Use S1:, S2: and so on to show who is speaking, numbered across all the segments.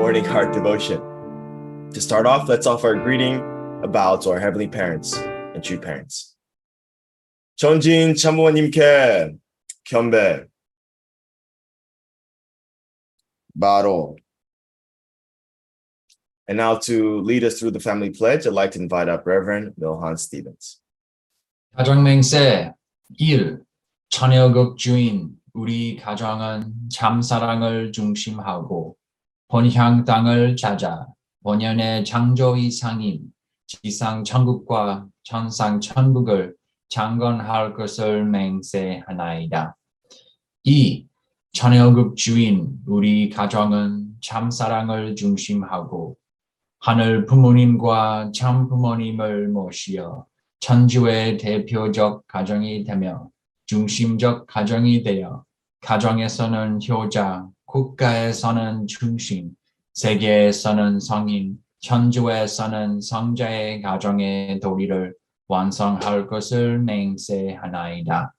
S1: morning heart devotion. To start off, let's offer a greeting, a bow to our heavenly parents and true parents. 전진 참부모님께 경배, 바로. And now to lead us through the family pledge, I'd like to invite up Reverend Milhan Stevens.
S2: 가정맹세 1. 처녀극 주인 우리 가정은 참사랑을 중심하고 본향 땅을 찾아 본연의 창조 이상인 지상 천국과 천상 천국을 창건할 것을 맹세하나이다. 2. 처녀극 주인 우리 가정은 참사랑을 중심하고 하늘 부모님과 참 부모님을 모시어 천주의 대표적 가정이 되며 중심적 가정이 되어 가정에서는 효자, 국가에서는 중심, 세계에서는 성인, 천주에서는 성자의 가정의 도리를 완성할 것을 맹세하나이다.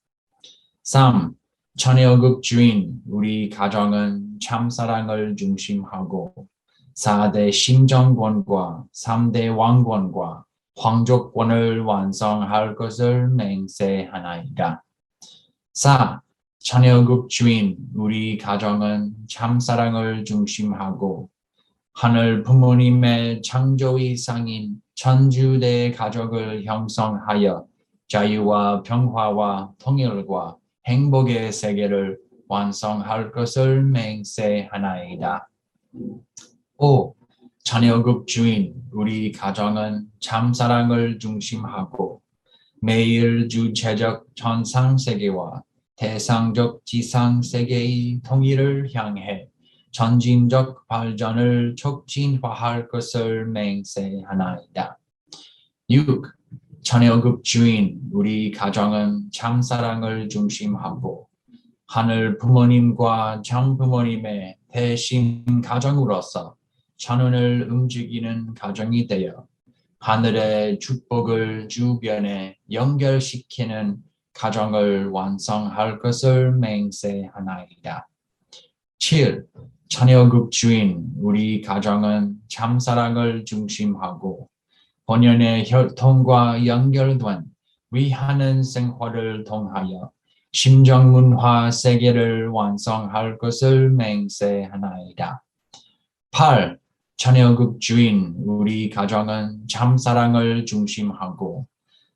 S2: 3. 처녀극 주인 우리 가정은 참사랑을 중심하고 4대 심정권과 3대 왕권과皇族권을 완성할 것을 맹세하나이다. 4. 처녀극 주인 우리 가정은 참사랑을 중심하고 하늘 부모님의 창조 이상인 천주대 가족을 형성하여 자유와 평화와 통일과 행복의 세계를 완성할 것을 맹세하나이다. 5. 처녀극 주인 우리 가정은 참사랑을 중심하고 매일 주체적 천상세계와 대상적 지상세계의 통일을 향해 전진적 발전을 촉진화할 것을 맹세하나이다. 6. 처녀극 주인 우리 가정은 참사랑을 중심하고 하늘 부모님과 참 부모님의 대신 가정으로서 천운을 움직이는 가정이 되어 하늘의 축복을 주변에 연결시키는 가정을 완성할 것을 맹세하나이다. 7. 처녀극 주인 우리 가정은 참사랑을 중심하고 본연의 혈통과 연결된 위하는 생활을 통하여 심정문화 세계를 완성할 것을 맹세하나이다. 8. 처녀극 주인 우리 가정은 참사랑을 중심하고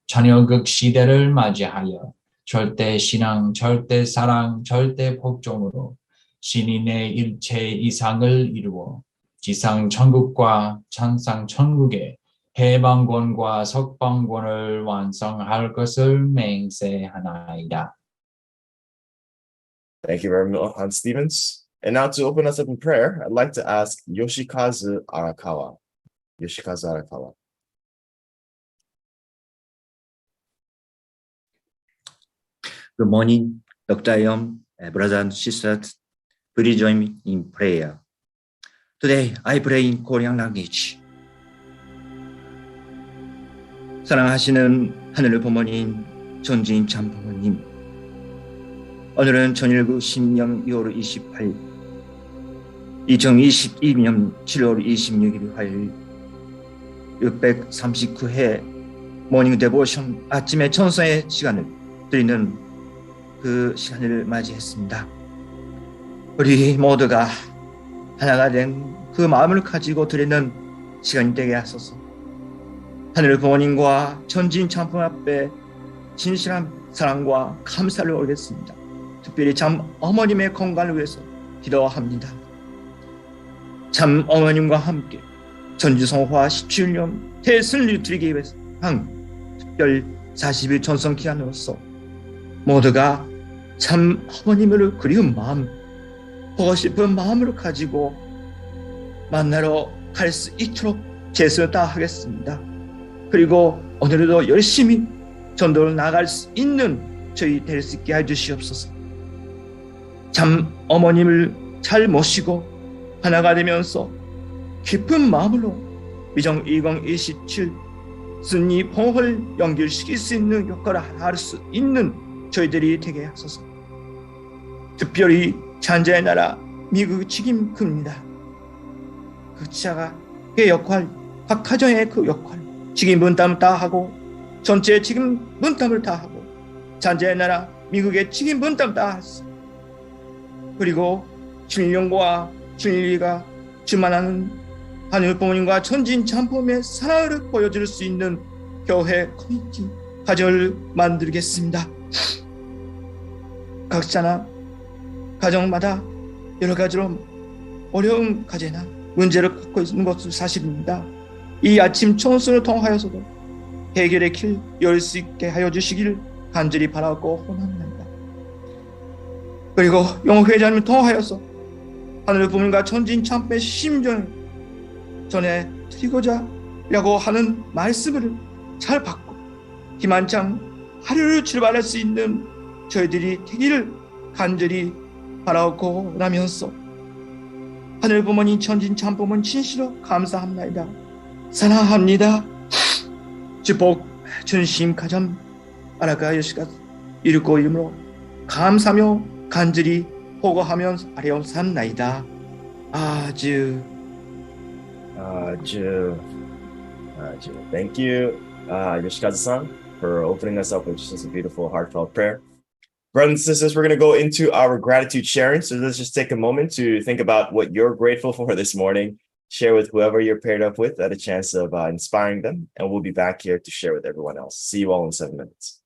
S2: 처녀극 시대를 맞이하여 절대 신앙, 절대 사랑, 절대 복종으로 신인의 일체 이상을 이루어 지상 천국과 천상 천국의 해방권과 석방권을 완성할 것을 맹세하나이다.
S1: Thank you, Reverend Milhan Stevens. And now to open us up in prayer, I'd like to ask Yoshikazu Arakawa. Yoshikazu Arakawa.
S3: Good morning, Dr. Yong, brothers and sisters. Please join me in prayer. Today, I pray in Korean language. 사랑하시는 하늘 부모님, 존재인 참 부모님. 오늘은 전일구 신령 2월 28일, 2022년 7월 26일 화요일 639회 모닝 데보션 아침의 천성의 시간을 드리는 그 시간을 맞이했습니다. 우리 모두가 하나가 된 그 마음을 가지고 드리는 시간이 되게 하소서. 하늘 부모님과 전진 참품 앞에 진실한 사랑과 감사를 올리겠습니다. 특별히 참 어머님의 건강을 위해서 기도합니다. 참 어머님과 함께 전주성화 17년 대승리를 드리기 위해서 특별 40일 전성 기간으로서 모두가 참 어머님을 그리운 마음, 보고 싶은 마음을 가지고 만나러 갈 수 있도록 최선을 다하겠습니다. 그리고 오늘도 열심히 전도를 나갈 수 있는 저희 될 수 있게 해주시옵소서. 참 어머님을 잘 모시고 하나가 되면서 깊은 마음으로 미정 2027 승리 봉헌을 연결시킬 수 있는 효과를 할 수 있는 저희들이 되게 하소서. 특별히 찬자의 나라 미국 책임 큽니다. 그 지자가 그 역할, 각 가정의 그 역할, 책임 분담 다 하고 전체 책임 분담을 다 하고 잔재의 나라 미국의 책임 분담 다 했어. 그리고 신령과 진리가 충만하는 하늘 부모님과 천진 참품의 사랑을 보여줄 수 있는 교회 커뮤니티 가정을 만들겠습니다. 각자나 가정마다 여러 가지로 어려운 과제나 문제를 갖고 있는 것은 사실입니다. 이 아침 청순을 통하여서도 해결의 길 열 수 있게 하여 주시기를 간절히 바라고 원합니다. 그리고 용 회장님을 통하여서 하늘 부모님과 천진 참패의 심정을 전해 드리고자 라고 하는 말씀을 잘 받고 희망찬 하루를 출발할 수 있는 저희들이 되기를 간절히 바라고 나면서 하늘 부모님 천진 참부모님 진실로 감사합니다. 사랑합니다. 축복 준심 가정 알아가 여시가 이르고 이름으로 감사하며 간절히 호거하며 아뢰옵사옵나이다. 아주
S1: Thank you, Yoshikazu-san, for opening us up with just a beautiful, heartfelt prayer. Brothers and sisters, we're going to go into our gratitude sharing. So let's just take a moment to think about what you're grateful for this morning. Share with whoever you're paired up with at a chance of inspiring them. And we'll be back here to share with everyone else. See you all in 7 minutes.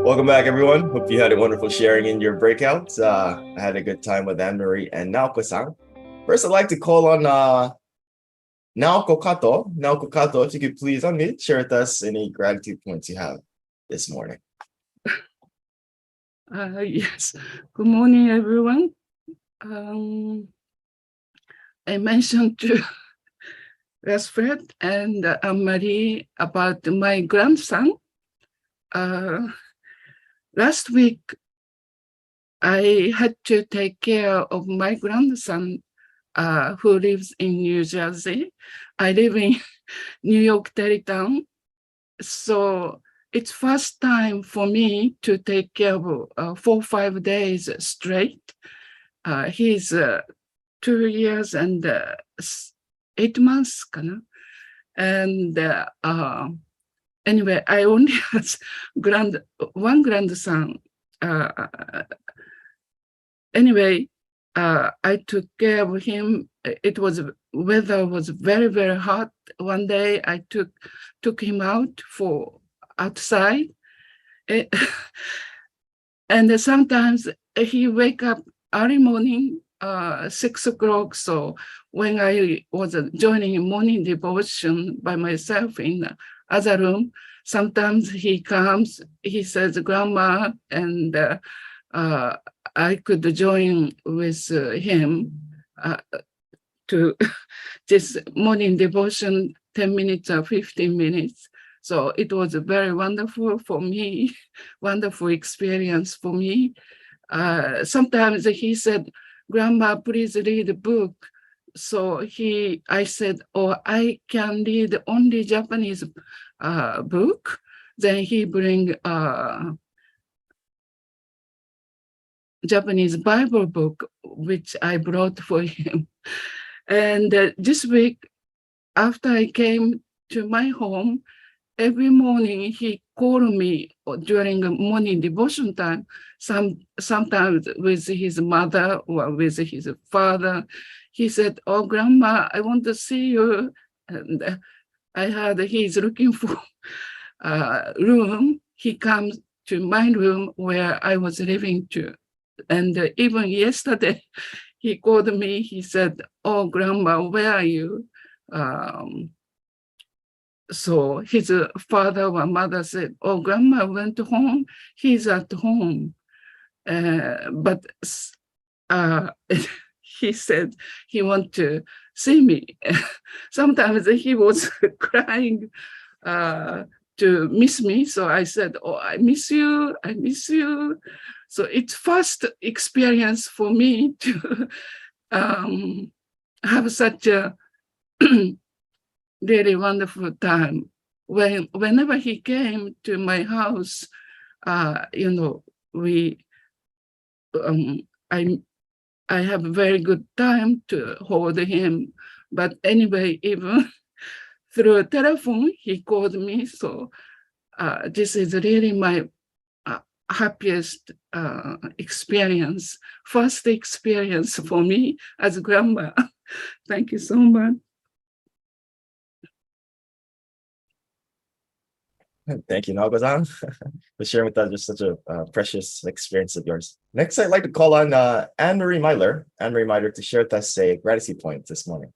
S1: Welcome back, everyone. Hope you had a wonderful sharing in your breakout. I had a good time with Anne-Marie and Naoko-san. First, I'd like to call on Naoko Kato. Naoko Kato, if you could please unmute, share with us any gratitude points you have this morning.
S4: Yes. Good morning, everyone. I mentioned to Rasfred and Marie about my grandson. Last week, I had to take care of my grandson who lives in New Jersey. I live in New York Tarrytown. So it's first time for me to take care of 4 or 5 days straight. He's 2 years and 8 months, and anyway, I only have one grandson. Anyway, I took care of him. Weather was very, very hot. One day I took him out for outside. And sometimes he wake up early morning, 6 o'clock. So when I was joining morning devotion by myself in the other room, sometimes he comes, he says, "Grandma," and I could join with him to this morning devotion, 10 minutes or 15 minutes. So it was very wonderful for me, wonderful experience for me. Sometimes he said, "Grandma, please read a book." So I said, "Oh, I can read only Japanese book." Then he bring Japanese Bible book, which I brought for him. And this week, after I came to my home, every morning he called me during morning devotion time, sometimes with his mother or with his father. He said, "Oh, Grandma, I want to see you." And I heard he's looking for a room. He comes to my room where I was living too. And even yesterday, he called me. He said, "Oh, Grandma, where are you?" So his father or mother said, "Oh, Grandma went home. He's at home." But he said he want to see me. Sometimes he was crying to miss me. So I said, "Oh, I miss you. I miss you." So it's first experience for me to have such a really wonderful time. Whenever he came to my house, I have a very good time to hold him. But anyway, even through a telephone, he called me. So this is really my happiest experience, first experience for me as a grandma. Thank you so much.
S1: Thank you, Naoko-san, for sharing with us just such a precious experience of yours. Next, I'd like to call on Anne-Marie Meiler. Anne-Marie Meiler to share with us a gratitude point this morning.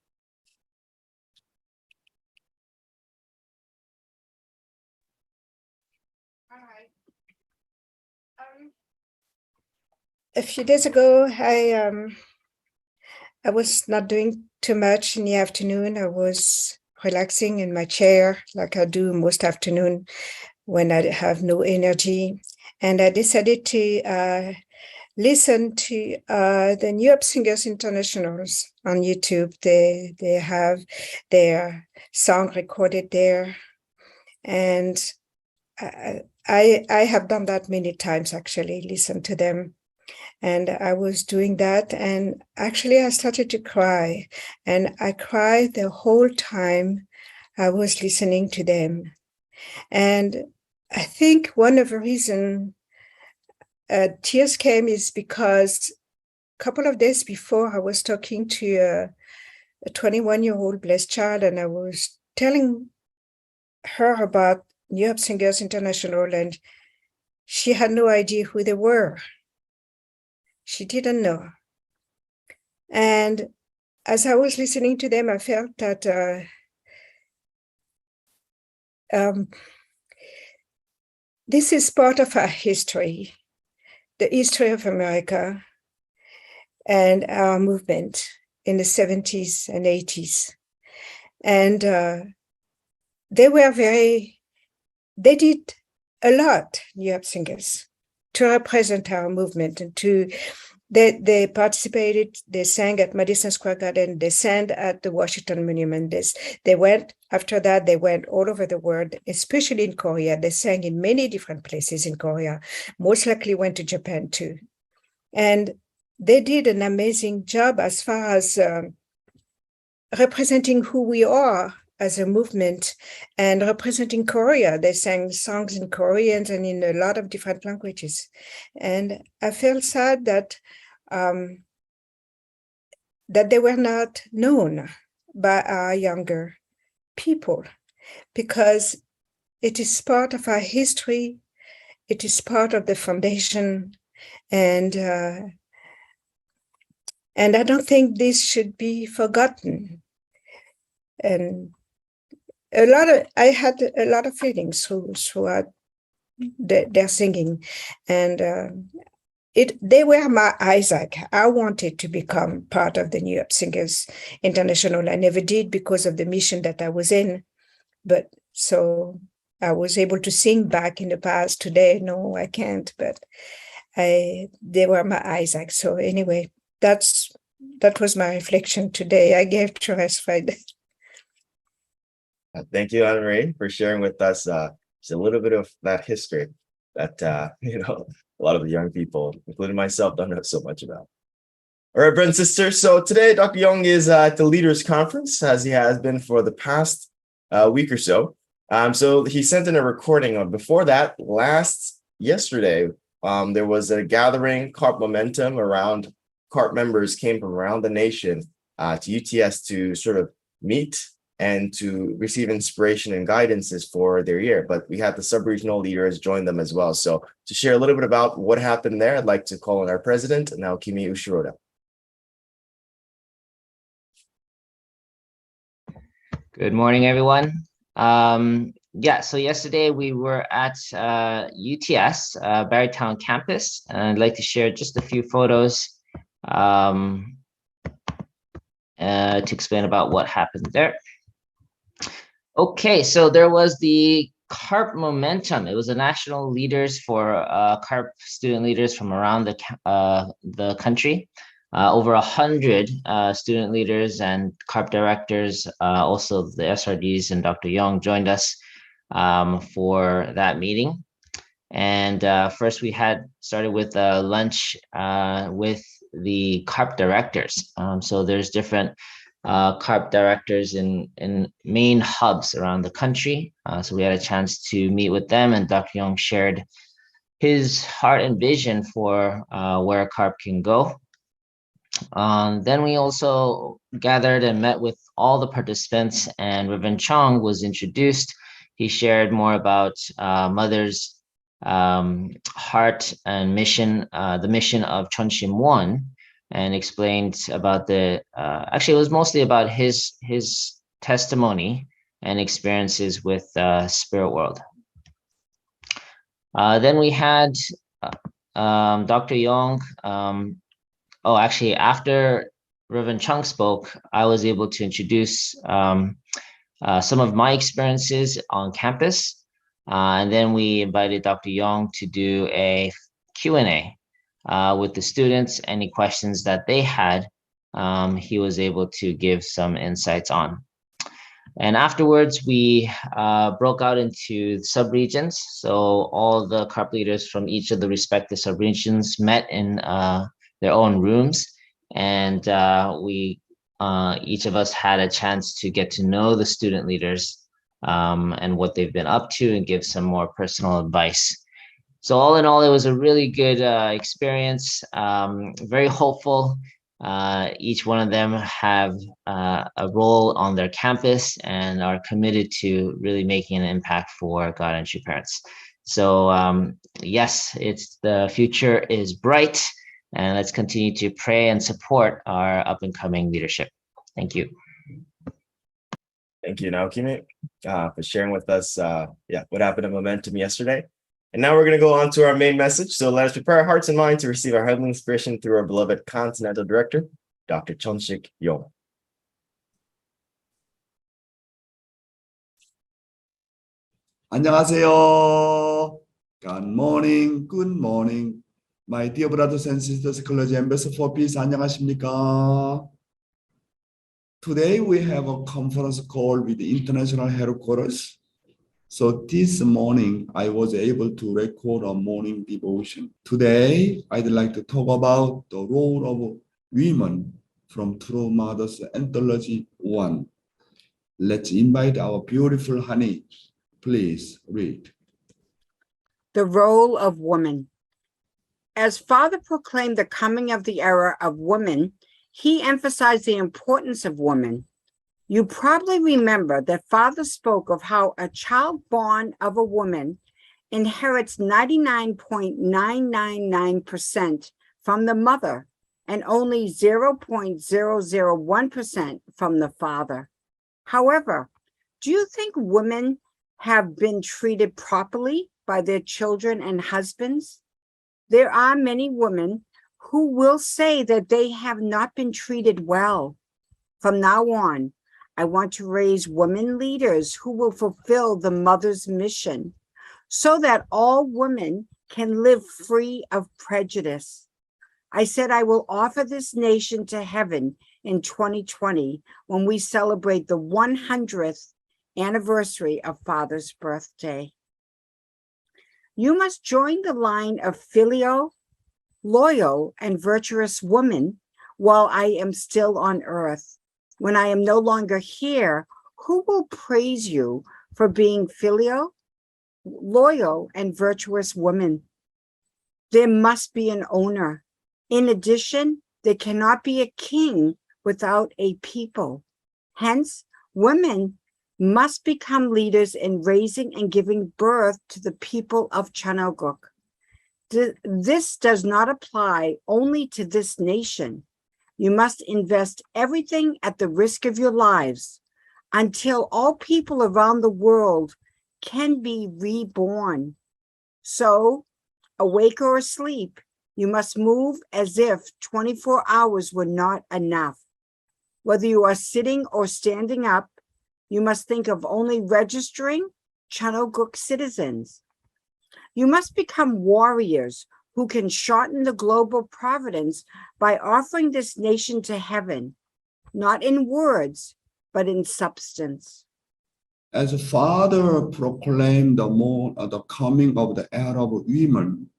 S5: A few days ago, I was not doing too much in the afternoon. I was relaxing in my chair like I do most afternoon when I have no energy. And I decided to listen to the New York Singers Internationals on YouTube. They have their song recorded there. And I have done that many times, actually, listen to them. And I was doing that, and actually I started to cry, and I cried the whole time I was listening to them. And I think one of the reasons tears came is because a couple of days before I was talking to a 21-year-old blessed child, and I was telling her about New York Singers International, and she had no idea who they were. She didn't know. And as I was listening to them, I felt that this is part of our history, the history of America and our movement in the 70s and 80s. And they did a lot, New York singers, to represent our movement and they participated, they sang at Madison Square Garden, they sang at the Washington Monument. They went, after that, they went all over the world, especially in Korea. They sang in many different places in Korea, most likely went to Japan too. And they did an amazing job as far as representing who we are as a movement and representing Korea. They sang songs in Korean and in a lot of different languages. And I felt sad that they were not known by our younger people, because it is part of our history, it is part of the foundation, and I don't think this should be forgotten. And I had a lot of feelings throughout their singing, and they were my Isaac. I wanted to become part of the New York Singers International. I never did because of the mission that I was in, but so I was able to sing back in the past. Today, no, I can't, but they were my Isaac. So anyway, that was my reflection today. I gave to Resfred.
S1: Thank you, Anne-Marie, for sharing with us just a little bit of that history that a lot of the young people, including myself, don't know so much about. All right, brothers and sisters. So today, Dr. Yong is at the Leaders Conference, as he has been for the past week or so. So he sent in a recording of before that. Yesterday, there was a gathering, CARP Momentum, around CARP members came from around the nation to UTS to sort of meet and to receive inspiration and guidances for their year. But we had the sub-regional leaders join them as well. So to share a little bit about what happened there, I'd like to call on our president, Naokimi Ushiroda.
S6: Good morning, everyone. So yesterday we were at UTS, Barrytown campus, and I'd like to share just a few photos to explain about what happened there. Okay, so there was the CARP Momentum. It was a national leaders for CARP student leaders from around the country. Over 100 student leaders and CARP directors, also the SRDs and Dr. Yong joined us for that meeting. And first we started with lunch with the CARP directors. So there's different CARP directors in main hubs around the country. So we had a chance to meet with them, and Dr. Yong shared his heart and vision for where CARP can go. Then we also gathered and met with all the participants, and Reverend Chong was introduced. He shared more about Mother's heart and mission, the mission of Chonshim 1, and explained about actually it was mostly about his testimony and experiences with spirit world. Then we had Dr. Yong. Actually, after Reverend Chung spoke, I was able to introduce some of my experiences on campus. And then we invited Dr. Yong to do a Q&A with the students. Any questions that they had, he was able to give some insights on. And afterwards, we broke out into subregions. So all the CARP leaders from each of the respective subregions met in their own rooms, and each of us had a chance to get to know the student leaders and what they've been up to, and give some more personal advice. So all in all, it was a really good experience, very hopeful. Each one of them have a role on their campus and are committed to really making an impact for God Entry parents. So yes, it's the future is bright, and let's continue to pray and support our up and coming leadership. Thank you.
S1: Thank you, Naokime, for sharing with us what happened at Momentum yesterday. And now we're going to go on to our main message. So let us prepare our hearts and minds to receive our heavenly inspiration through our beloved Continental Director, Dr. Chonshik Yong.
S7: 안녕하세요. Good morning, good morning. My dear brothers and sisters, clergy ambassador for peace, 안녕하십니까? Today we have a conference call with the international headquarters. So this morning I was able to record a morning devotion. Today I'd like to talk about the role of women from True Mothers Anthology 1. Let's invite our beautiful Honey. Please read.
S8: The role of woman. As Father proclaimed the coming of the era of women, he emphasized the importance of women. You probably remember that Father spoke of how a child born of a woman inherits 99.999% from the mother and only 0.001% from the father. However, do you think women have been treated properly by their children and husbands? There are many women who will say that they have not been treated well. From now on, I want to raise women leaders who will fulfill the mother's mission so that all women can live free of prejudice. I said I will offer this nation to heaven in 2020 when we celebrate the 100th anniversary of Father's birthday. You must join the line of filial, loyal, and virtuous women while I am still on earth. When I am no longer here, who will praise you for being filial, loyal, and virtuous women? There must be an owner. In addition, there cannot be a king without a people. Hence, women must become leaders in raising and giving birth to the people of Chanoguk. This does not apply only to this nation. You must invest everything at the risk of your lives until all people around the world can be reborn. So, awake or asleep, you must move as if 24 hours were not enough. Whether you are sitting or standing up, you must think of only registering Chanoguk citizens. You must become warriors who can shorten the global providence by offering this nation to heaven, not in words, but in substance.
S7: As Father proclaimed the coming of the era of women,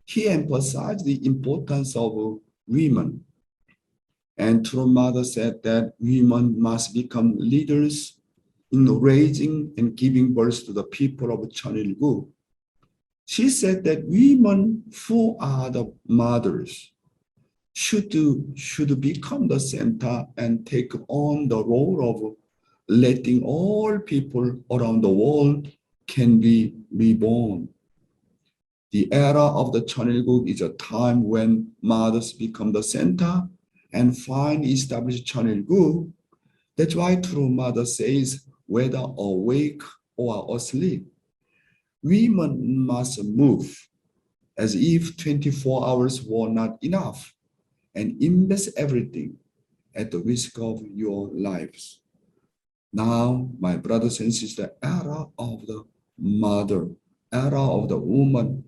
S7: he emphasized the importance of women. And True Mother said that women must become leaders in raising and giving birth to the people of Chanilgu. She said that women who are the mothers should become the center and take on the role of letting all people around the world can be reborn. The era of the Chanilgu is a time when mothers become the center and find established Chanilgu. That's why True Mother says, whether awake or asleep, women must move as if 24 hours were not enough and invest everything at the risk of your lives. Now, my brothers and sisters, era of the mother, era of the woman.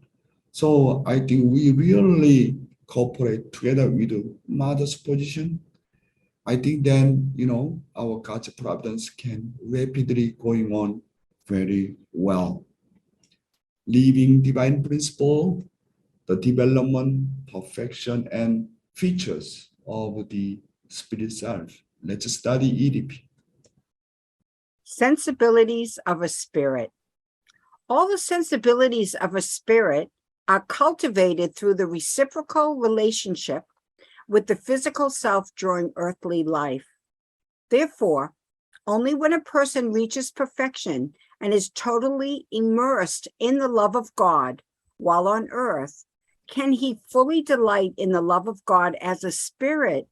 S7: So I think we really cooperate together with the mother's position. I think then, our God's providence can rapidly going on very well. Living divine principle, the development, perfection, and features of the spirit self. Let's study EDP.
S8: Sensibilities of a spirit. All the sensibilities of a spirit are cultivated through the reciprocal relationship with the physical self during earthly life. Therefore, Only when a person reaches perfection and is totally immersed in the love of God while on earth can he fully delight in the love of God as a spirit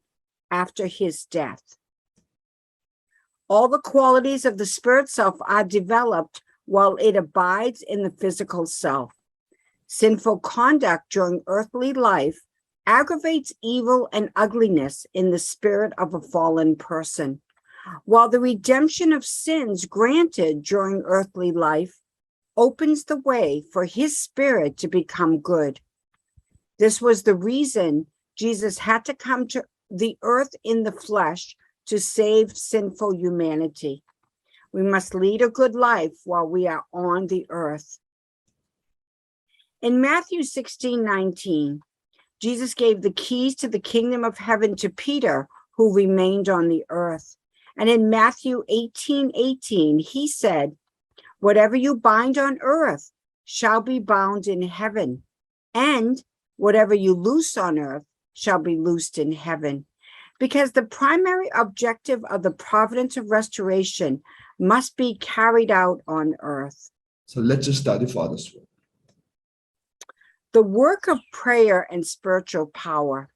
S8: after his death. All the qualities of the spirit self are developed while it abides in the physical self. Sinful conduct during earthly life aggravates evil and ugliness in the spirit of a fallen person, while the redemption of sins granted during earthly life opens the way for his spirit to become good. This was the reason Jesus had to come to the earth in the flesh to save sinful humanity. We must lead a good life while we are on the earth. In Matthew 16:19, Jesus gave the keys to the kingdom of heaven to Peter, who remained on the earth. And in Matthew 18:18, he said, "Whatever you bind on earth shall be bound in heaven, and whatever you loose on earth shall be loosed in heaven." Because the primary objective of the providence of restoration must be carried out on earth.
S7: So let's just study Father's word.
S8: The work of prayer and spiritual power.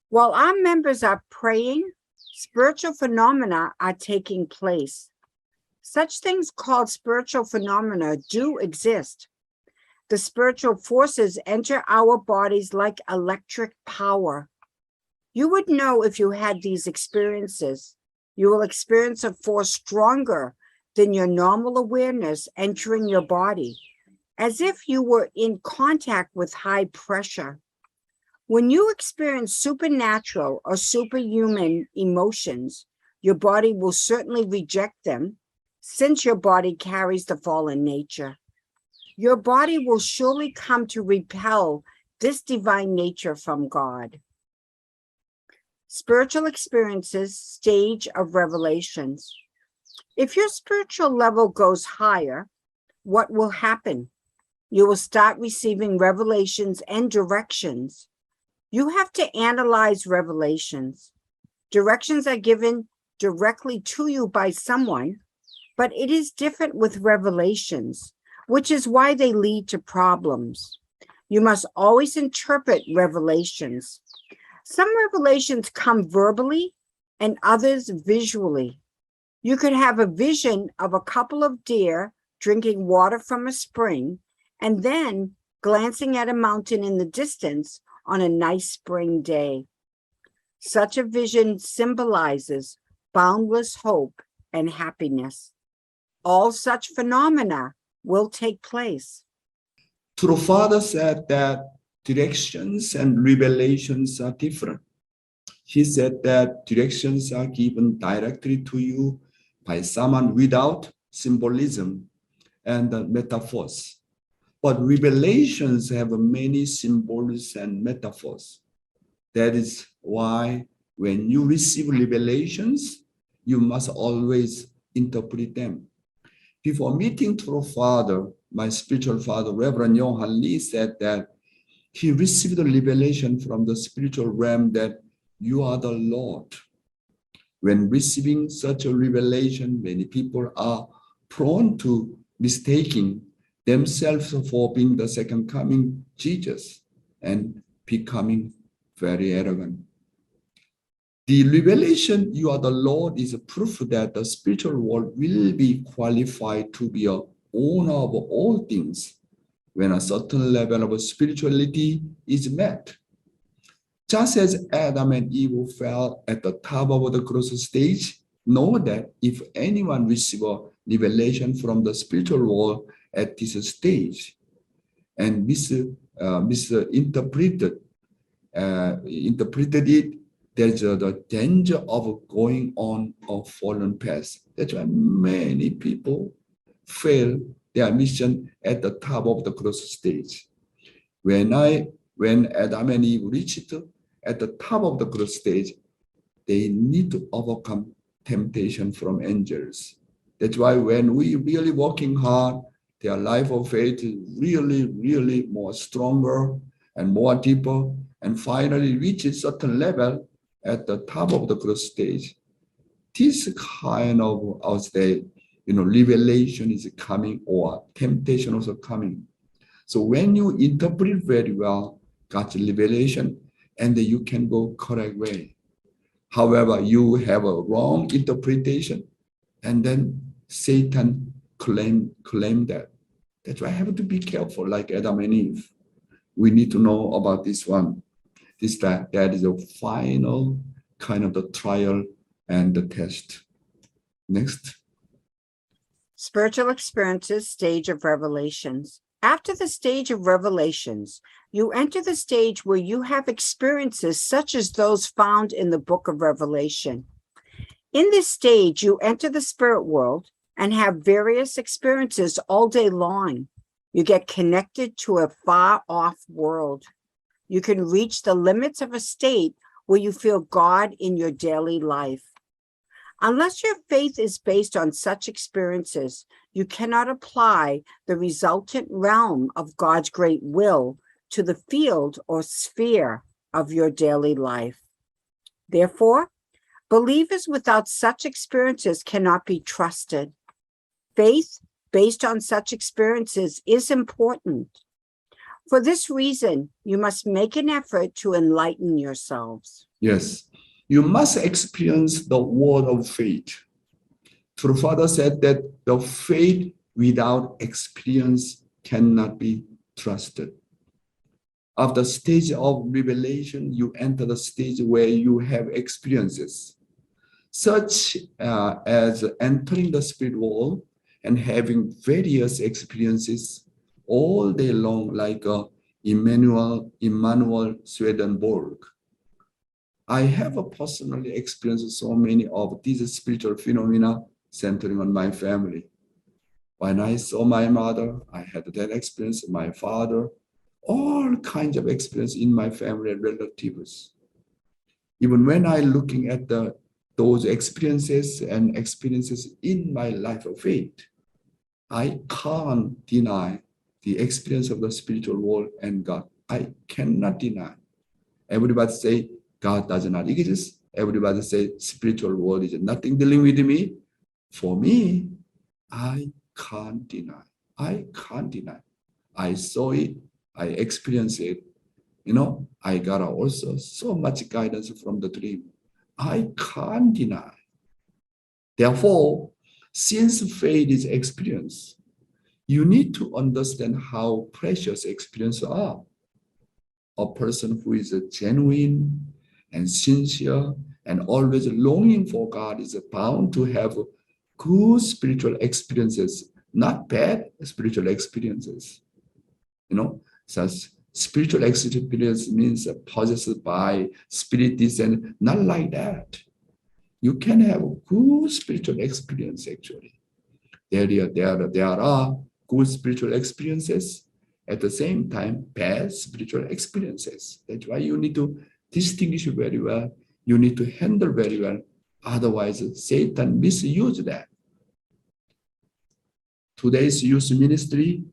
S8: While our members are praying, spiritual phenomena are taking place. Such things called spiritual phenomena do exist. The spiritual forces enter our bodies like electric power. You would know if you had these experiences. You will experience a force stronger than your normal awareness entering your body, as if you were in contact with high pressure. When you experience supernatural or superhuman emotions, your body will certainly reject them, since your body carries the fallen nature. Your body will surely come to repel this divine nature from God. Spiritual experiences, stage of revelations. If your spiritual level goes higher, what will happen? You will start receiving revelations and directions. You have to analyze revelations. Directions are given directly to you by someone, but it is different with revelations, which is why they lead to problems. You must always interpret revelations. Some revelations come verbally and others visually. You could have a vision of a couple of deer drinking water from a spring and then glancing at a mountain in the distance on a nice spring day. Such a vision symbolizes boundless hope and happiness. All such phenomena will take place.
S7: True Father said that directions and revelations are different. He said that directions are given directly to you by someone without symbolism and metaphors. But revelations have many symbols and metaphors. That is why when you receive revelations, you must always interpret them. Before meeting True Father, my spiritual father, Reverend Yong said that he received a revelation from the spiritual realm that you are the Lord. When receiving such a revelation, many people are prone to mistaking themselves for being the second coming Jesus and becoming very arrogant. The revelation, you are the Lord, is a proof that the spiritual world will be qualified to be an owner of all things when a certain level of spirituality is met. Just as Adam and Eve fell at the top of the cross stage, know that if anyone receives a revelation from the spiritual world at this stage and misinterpreted it, there's the danger of going on a fallen path. That's why many people fail their mission at the top of the cross stage. When Adam and Eve reached at the top of the cross stage, they need to overcome temptation from angels. That's why when we really working hard, their life of faith is really, really more stronger and more deeper, and finally reach a certain level at the top of the cross stage. this kind of, I would say, revelation is coming or temptation also coming. So when you interpret very well God's revelation, and then you can go correct way. However, you have a wrong interpretation, and then Satan claim that. That's why I have to be careful, like Adam and Eve. We need to know about this one. That is a final kind of the trial and the test. Next.
S8: Spiritual experiences, stage of revelations. After the stage of revelations, you enter the stage where you have experiences such as those found in the book of Revelation. In this stage, you enter the spirit world and have various experiences all day long. You get connected to a far-off world. You can reach the limits of a state where you feel God in your daily life. Unless your faith is based on such experiences, you cannot apply the resultant realm of God's great will to the field or sphere of your daily life. Therefore, believers without such experiences cannot be trusted. Faith based on such experiences is important. For this reason, you must make an effort to enlighten yourselves.
S7: Yes, you must experience the word of faith. True Father said that the faith without experience cannot be trusted. After stage of revelation, you enter the stage where you have experiences, such as entering the spirit world and having various experiences all day long, like Immanuel Swedenborg. I have personally experienced so many of these spiritual phenomena centering on my family. When I saw my mother, I had that experience, my father, all kinds of experience in my family and relatives. Even when I looking at those experiences in my life of faith, I can't deny the experience of the spiritual world and God. I cannot deny. Everybody say God does not exist. Everybody say spiritual world is nothing dealing with me. For me, I can't deny. I can't deny. I saw it. I experienced it. I got also so much guidance from the dream. I can't deny. Therefore, since faith is experience, you need to understand how precious experiences are. A person who is genuine and sincere and always longing for God is bound to have good spiritual experiences, not bad spiritual experiences. Such spiritual experience means possessed by spirit descent, not like that. You can have good spiritual experience actually. There are good spiritual experiences, at the same time, bad spiritual experiences. That's why you need to distinguish very well. You need to handle very well. Otherwise, Satan misuses that. Today's youth ministry,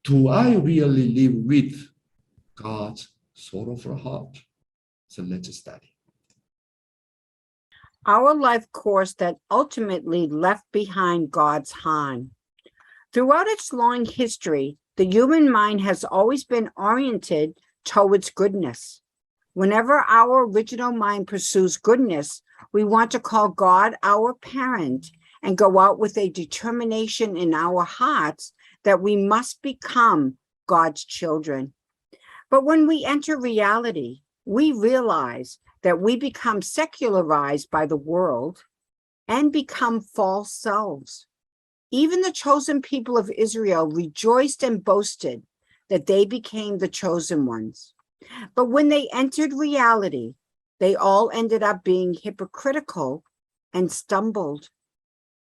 S7: do I really live with God's sorrowful heart? So let's study.
S8: Our life course that ultimately left behind God's hand. Throughout its long history, the human mind has always been oriented towards goodness. Whenever our original mind pursues goodness, we want to call God our parent and go out with a determination in our hearts that we must become God's children. But when we enter reality, we realize that we become secularized by the world and become false selves. Even the chosen people of Israel rejoiced and boasted that they became the chosen ones. But when they entered reality, they all ended up being hypocritical and stumbled.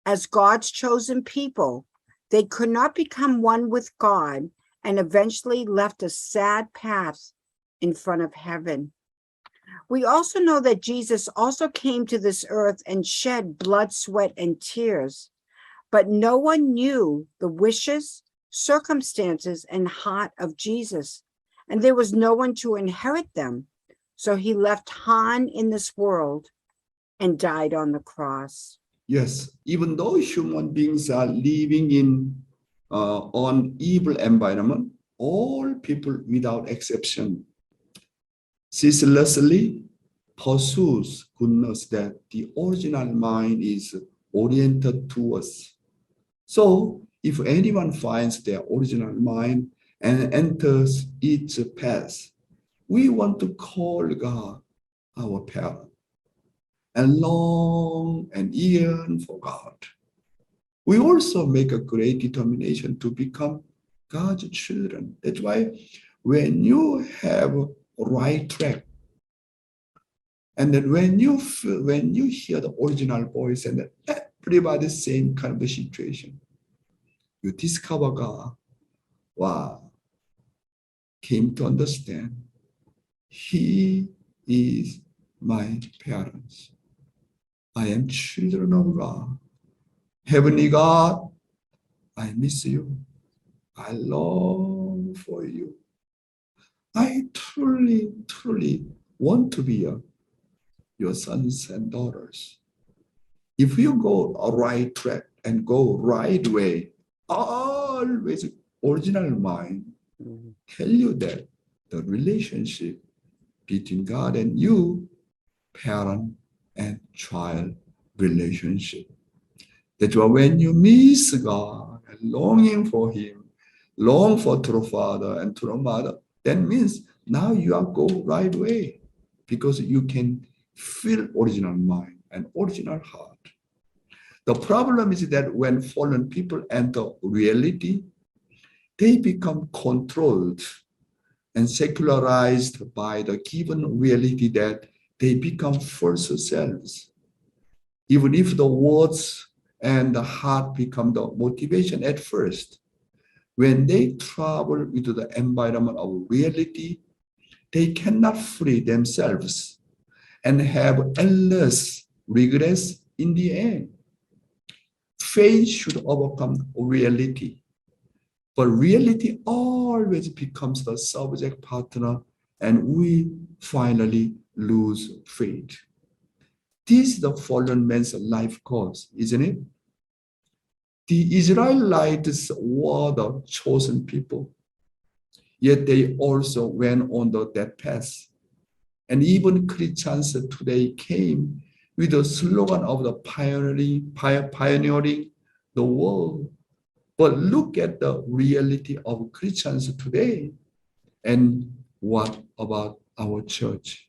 S8: As God's chosen people, they could not become one with God and eventually left a sad path in front of heaven. We also know that Jesus also came to this earth and shed blood, sweat, and tears, but no one knew the wishes, circumstances, and heart of Jesus, and there was no one to inherit them. So he left Han in this world and died on the cross.
S7: Yes, even though human beings are living in an evil environment, all people without exception ceaselessly pursues goodness that the original mind is oriented towards. So if anyone finds their original mind and enters its path, we want to call God our parent and long and yearn for God. We also make a great determination to become God's children. That's why when you have a right track, and then when you hear the original voice and then everybody's same kind of a situation, you discover God. Wow, came to understand He is my parents. I am children of God. Heavenly God, I miss you. I long for you. I truly, truly want to be your sons and daughters. If you go a right track and go right way, always original mind tell you that the relationship between God and you, parent and child relationship. That's why when you miss God and longing for Him, long for true father and true mother, that means now you are go right way because you can feel original mind and original heart. The problem is that when fallen people enter reality, they become controlled and secularized by the given reality that they become false selves. Even if the words and the heart become the motivation at first, when they travel into the environment of reality, they cannot free themselves and have endless regrets in the end. Faith should overcome reality, but reality always becomes the subject partner and we finally lose faith. This is the fallen man's life course, isn't it? The Israelites were the chosen people, yet they also went on that path. And even Christians today came with the slogan of the pioneering the world. But look at the reality of Christians today. And what about our church?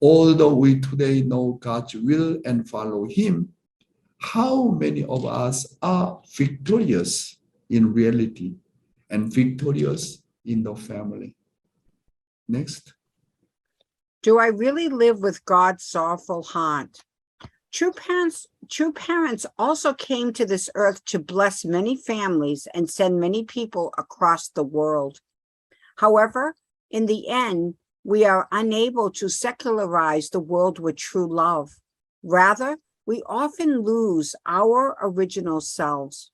S7: Although we today know God's will and follow Him, how many of us are victorious in reality and victorious in the family? Next.
S8: Do I really live with God's sorrowful heart? True parents also came to this earth to bless many families and send many people across the world. However, in the end, we are unable to secularize the world with true love. Rather, we often lose our original selves.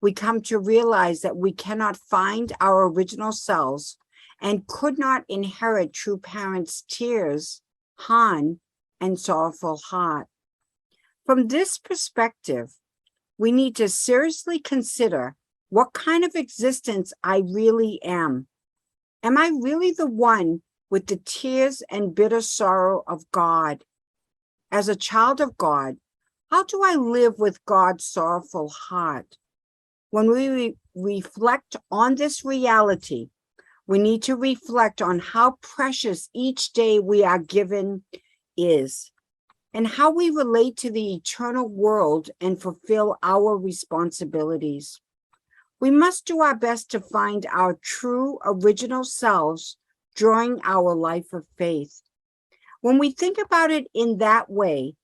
S8: We come to realize that we cannot find our original selves and could not inherit true parents' tears, Han, and sorrowful heart. From this perspective, we need to seriously consider what kind of existence I really am. Am I really the one with the tears and bitter sorrow of God? As a child of God, how do I live with God's sorrowful heart? When we reflect on this reality, we need to reflect on how precious each day we are given is, and how we relate to the eternal world and fulfill our responsibilities. We must do our best to find our true original selves during our life of faith. When we think about it in that way,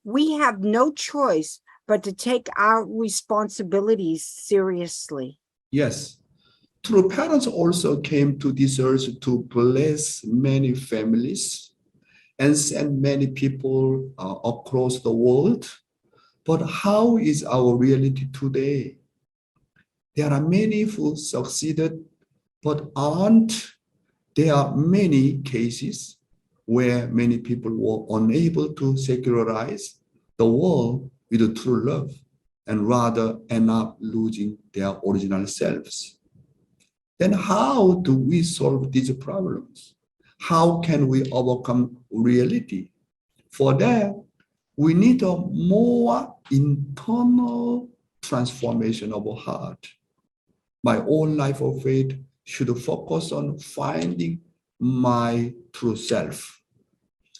S8: we have no choice but to take our responsibilities seriously.
S7: Yes. True parents also came to this earth to bless many families and send many people across the world. But how is our reality today? There are many who succeeded, but there are many cases where many people were unable to secularize the world with true love and rather end up losing their original selves. Then how do we solve these problems? How can we overcome reality? For that, we need a more internal transformation of our heart. My own life of faith should focus on finding my true self.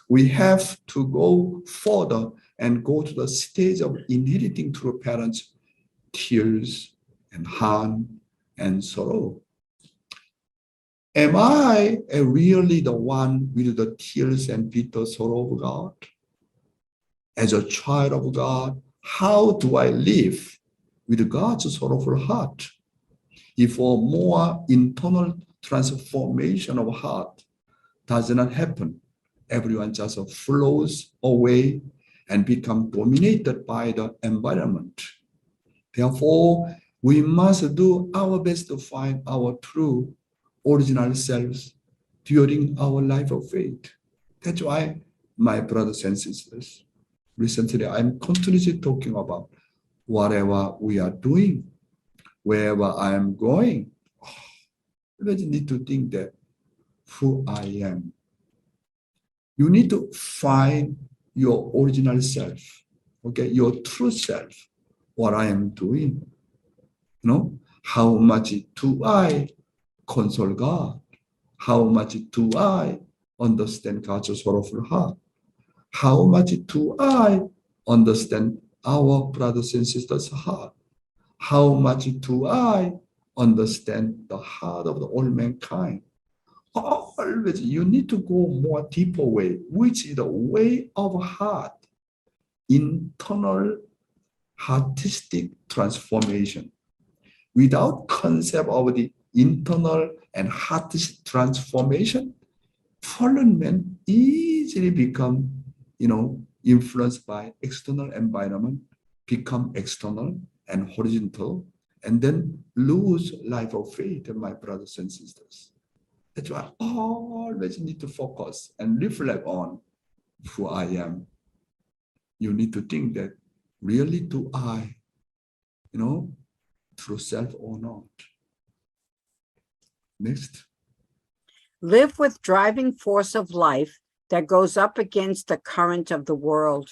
S7: We have to go further and go to the stage of inheriting through parents' tears and harm and sorrow. Am I really the one with the tears and bitter sorrow of God? As a child of God, how do I live with God's sorrowful heart? If a more internal transformation of heart does not happen, everyone just flows away and become dominated by the environment. Therefore, we must do our best to find our true original selves during our life of faith. That's why, my brothers and sisters, recently I'm continuously talking about whatever we are doing, wherever I am going, you need to think that who I am. You need to find your original self, okay, your true self, what I am doing. How much do I console God? How much do I understand God's sorrowful heart? How much do I understand our brothers and sisters' heart? How much do I understand the heart of all mankind? Always, you need to go more deeper way, which is the way of heart, internal artistic transformation. Without concept of the internal and artistic transformation, fallen men easily become, influenced by external environment, become external and horizontal, and then lose life of faith, my brothers and sisters. That's why I always need to focus and reflect on who I am. You need to think that, really do I, true self or not? Next.
S8: Live with driving force of life that goes up against the current of the world.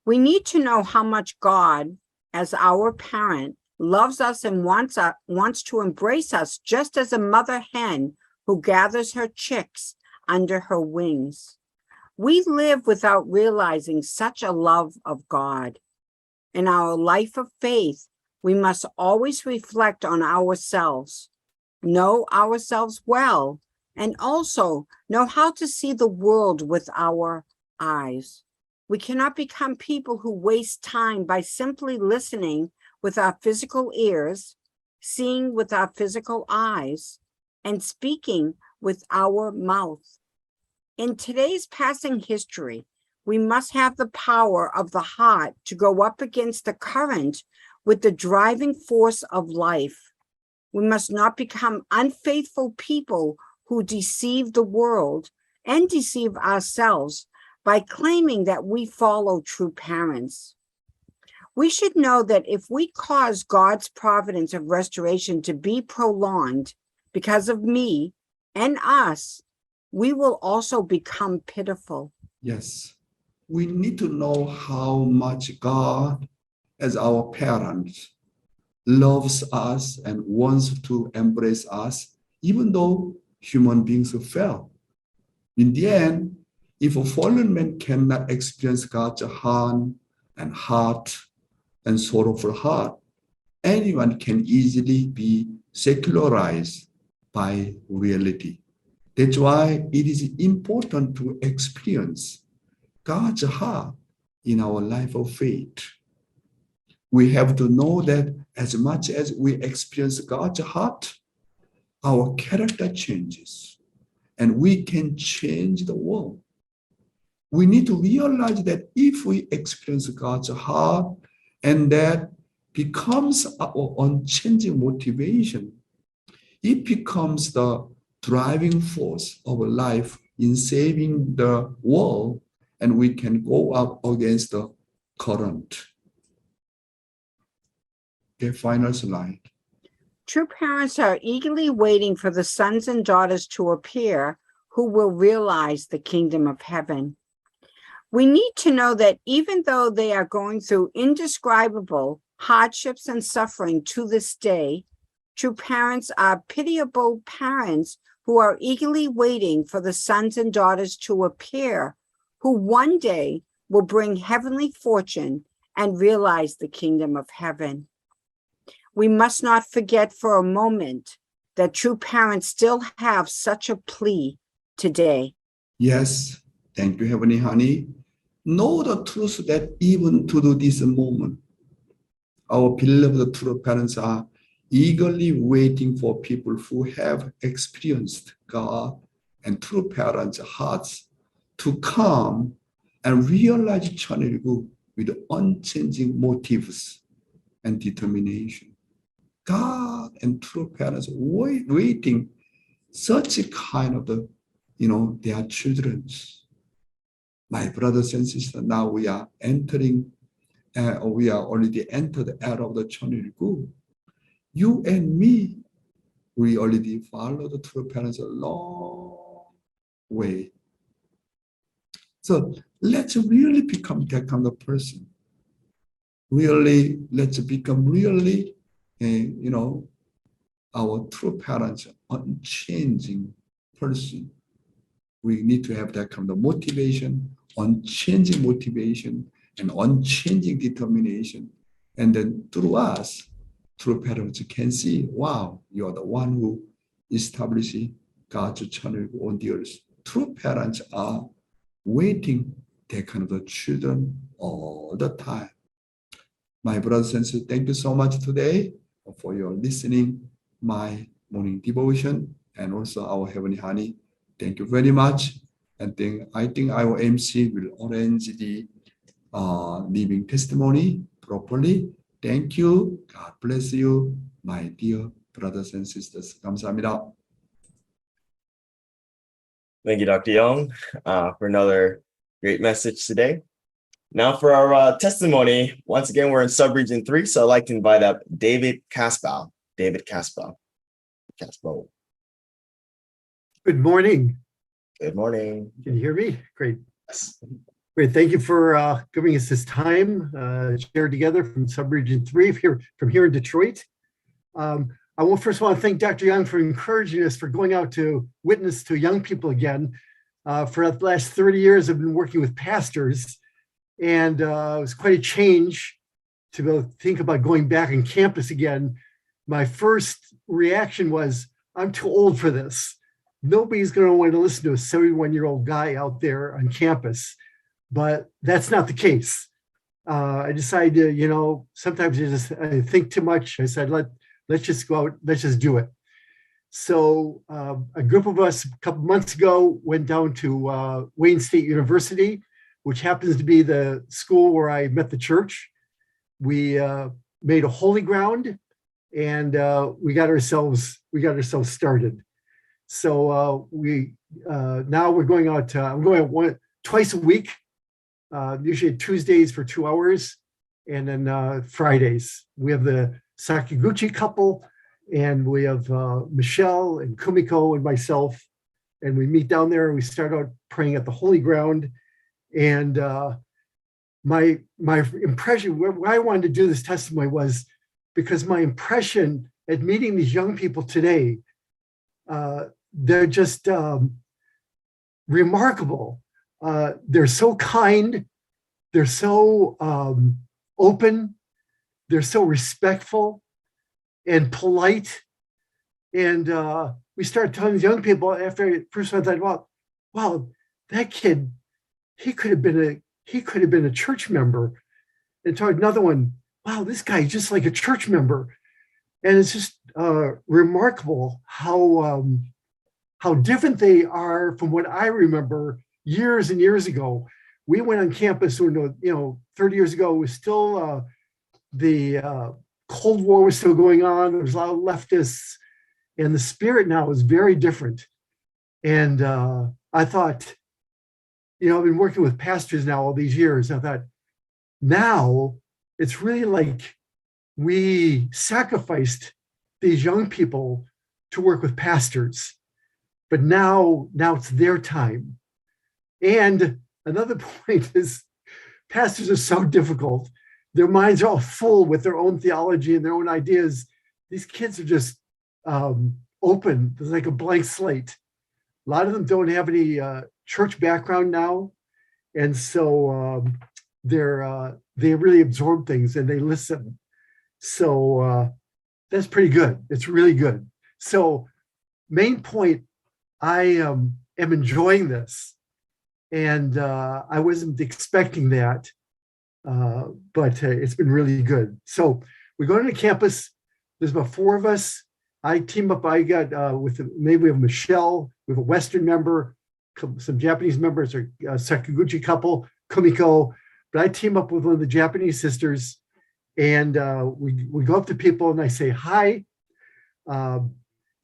S8: We need to know how much God, as our parent, loves us and wants to embrace us just as a mother hen who gathers her chicks under her wings. We live without realizing such a love of God. In our life of faith, we must always reflect on ourselves, know ourselves well, and also know how to see the world with our eyes. We cannot become people who waste time by simply listening with our physical ears, seeing with our physical eyes, and speaking with our mouth. In today's passing history, we must have the power of the heart to go up against the current with the driving force of life. We must not become unfaithful people who deceive the world and deceive ourselves by claiming that we follow true parents. We should know that if we cause God's providence of restoration to be prolonged because of me and us, we will also become pitiful.
S7: Yes, we need to know how much God, as our parents, loves us and wants to embrace us, even though human beings fail. In the end, if a fallen man cannot experience God's hand and heart and sorrowful heart, anyone can easily be secularized by reality. That's why it is important to experience God's heart in our life of faith. We have to know that as much as we experience God's heart, our character changes and we can change the world. We need to realize that if we experience God's heart and that becomes our unchanging motivation, it becomes the driving force of life in saving the world, and we can go up against the current. Okay, final slide.
S8: True parents are eagerly waiting for the sons and daughters to appear who will realize the kingdom of heaven. We need to know that even though they are going through indescribable hardships and suffering to this day, true parents are pitiable parents who are eagerly waiting for the sons and daughters to appear, who one day will bring heavenly fortune and realize the kingdom of heaven. We must not forget for a moment that true parents still have such a plea today.
S7: Yes, thank you, Heavenly Honey. Know the truth that even to this moment, our beloved true parents are eagerly waiting for people who have experienced God and true parents' hearts to come and realize 천일국 with unchanging motives and determination. God and true parents waiting such a kind of their children's. My brothers and sisters, now we are entering, we are already entered the era of the 천일국. You and me, we already follow the true parents a long way. So let's really become that kind of person. Really, let's become really, our true parents, unchanging person. We need to have that kind of motivation, unchanging motivation, and unchanging determination. And then through us, true parents can see, wow, you are the one who established God's channel on the earth. True parents are waiting that kind of the children all the time. My brothers and sisters, thank you so much today for your listening, my morning devotion, and also our Heavenly Honey. Thank you very much. And then I think our MC will arrange the living testimony properly. Thank you. God bless you, my dear brothers and sisters. 감사합니다.
S1: Thank you, Dr. Yong, for another great message today. Now for our testimony, once again, we're in subregion 3, so I'd like to invite up David Casbow. David Casbow. Casbow.
S9: Good morning.
S1: Good morning.
S9: Can you hear me? Great.
S1: Yes.
S9: Great. Thank you for giving us this time shared together from subregion 3 from here in Detroit. I will first want to thank Dr. Yong for encouraging us for going out to witness to young people again. For the last 30 years, I've been working with pastors, and it was quite a change to go think about going back on campus again. My first reaction was, I'm too old for this. Nobody's going to want to listen to a 71-year-old guy out there on campus, but that's not the case. I decided to, sometimes I think too much. I said, let's just go out, let's just do it. So a group of us a couple months ago went down to Wayne State University, which happens to be the school where I met the church. We made a holy ground, and we got ourselves started. So now we're going out. I'm going twice a week, usually Tuesdays for 2 hours, and then Fridays. We have the Sakiguchi couple, and we have Michelle and Kumiko and myself, and we meet down there and we start out praying at the holy ground. And my impression, why I wanted to do this testimony was because my impression at meeting these young people today, they're just remarkable. They're so kind, they're so open, they're so respectful and polite. And we started telling the young people after first I thought, wow, that kid, he could have been a church member. And told another one, wow, this guy is just like a church member. And it's just remarkable how different they are from what I remember years and years ago. We went on campus when 30 years ago, it was still the Cold War was still going on. There was a lot of leftists, and the spirit now is very different. And I thought, I've been working with pastors now all these years. I thought, now it's really like we sacrificed these young people to work with pastors, but now it's their time. And another point is pastors are so difficult. Their minds are all full with their own theology and their own ideas. These kids are just open. There's like a blank slate. A lot of them don't have any church background now. And so they really absorb things and they listen. So that's pretty good. It's really good. So main point, I am enjoying this. And I wasn't expecting that, but it's been really good. So we're going to campus. There's about 4 of us. I team up. I got maybe we have Michelle, we have a Western member, some Japanese members, or a Sakaguchi couple, Kumiko. But I team up with one of the Japanese sisters, and we go up to people and I say, hi, do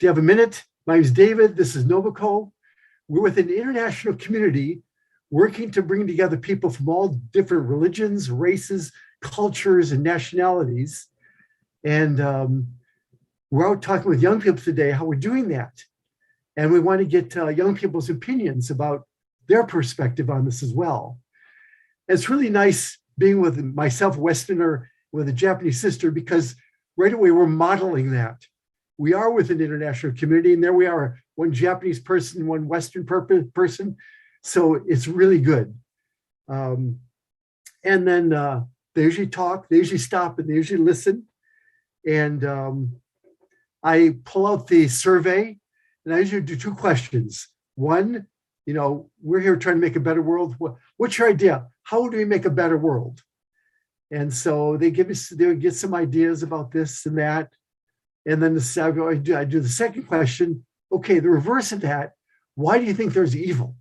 S9: you have a minute? My name is David. This is Nobuko. We're with an international community working to bring together people from all different religions, races, cultures, and nationalities. And we're out talking with young people today how we're doing that. And we want to get young people's opinions about their perspective on this as well. And it's really nice being with myself, a Westerner, with a Japanese sister, because right away we're modeling that. We are with an international community, and there we are, one Japanese person, one Western person. So it's really good. And then they usually talk, they usually stop, and they usually listen. And I pull out the survey, and I usually do 2 questions. One, we're here trying to make a better world. What's your idea? How do we make a better world? And so they get some ideas about this and that. And then I do the second question. Okay, the reverse of that. Why do you think there's evil?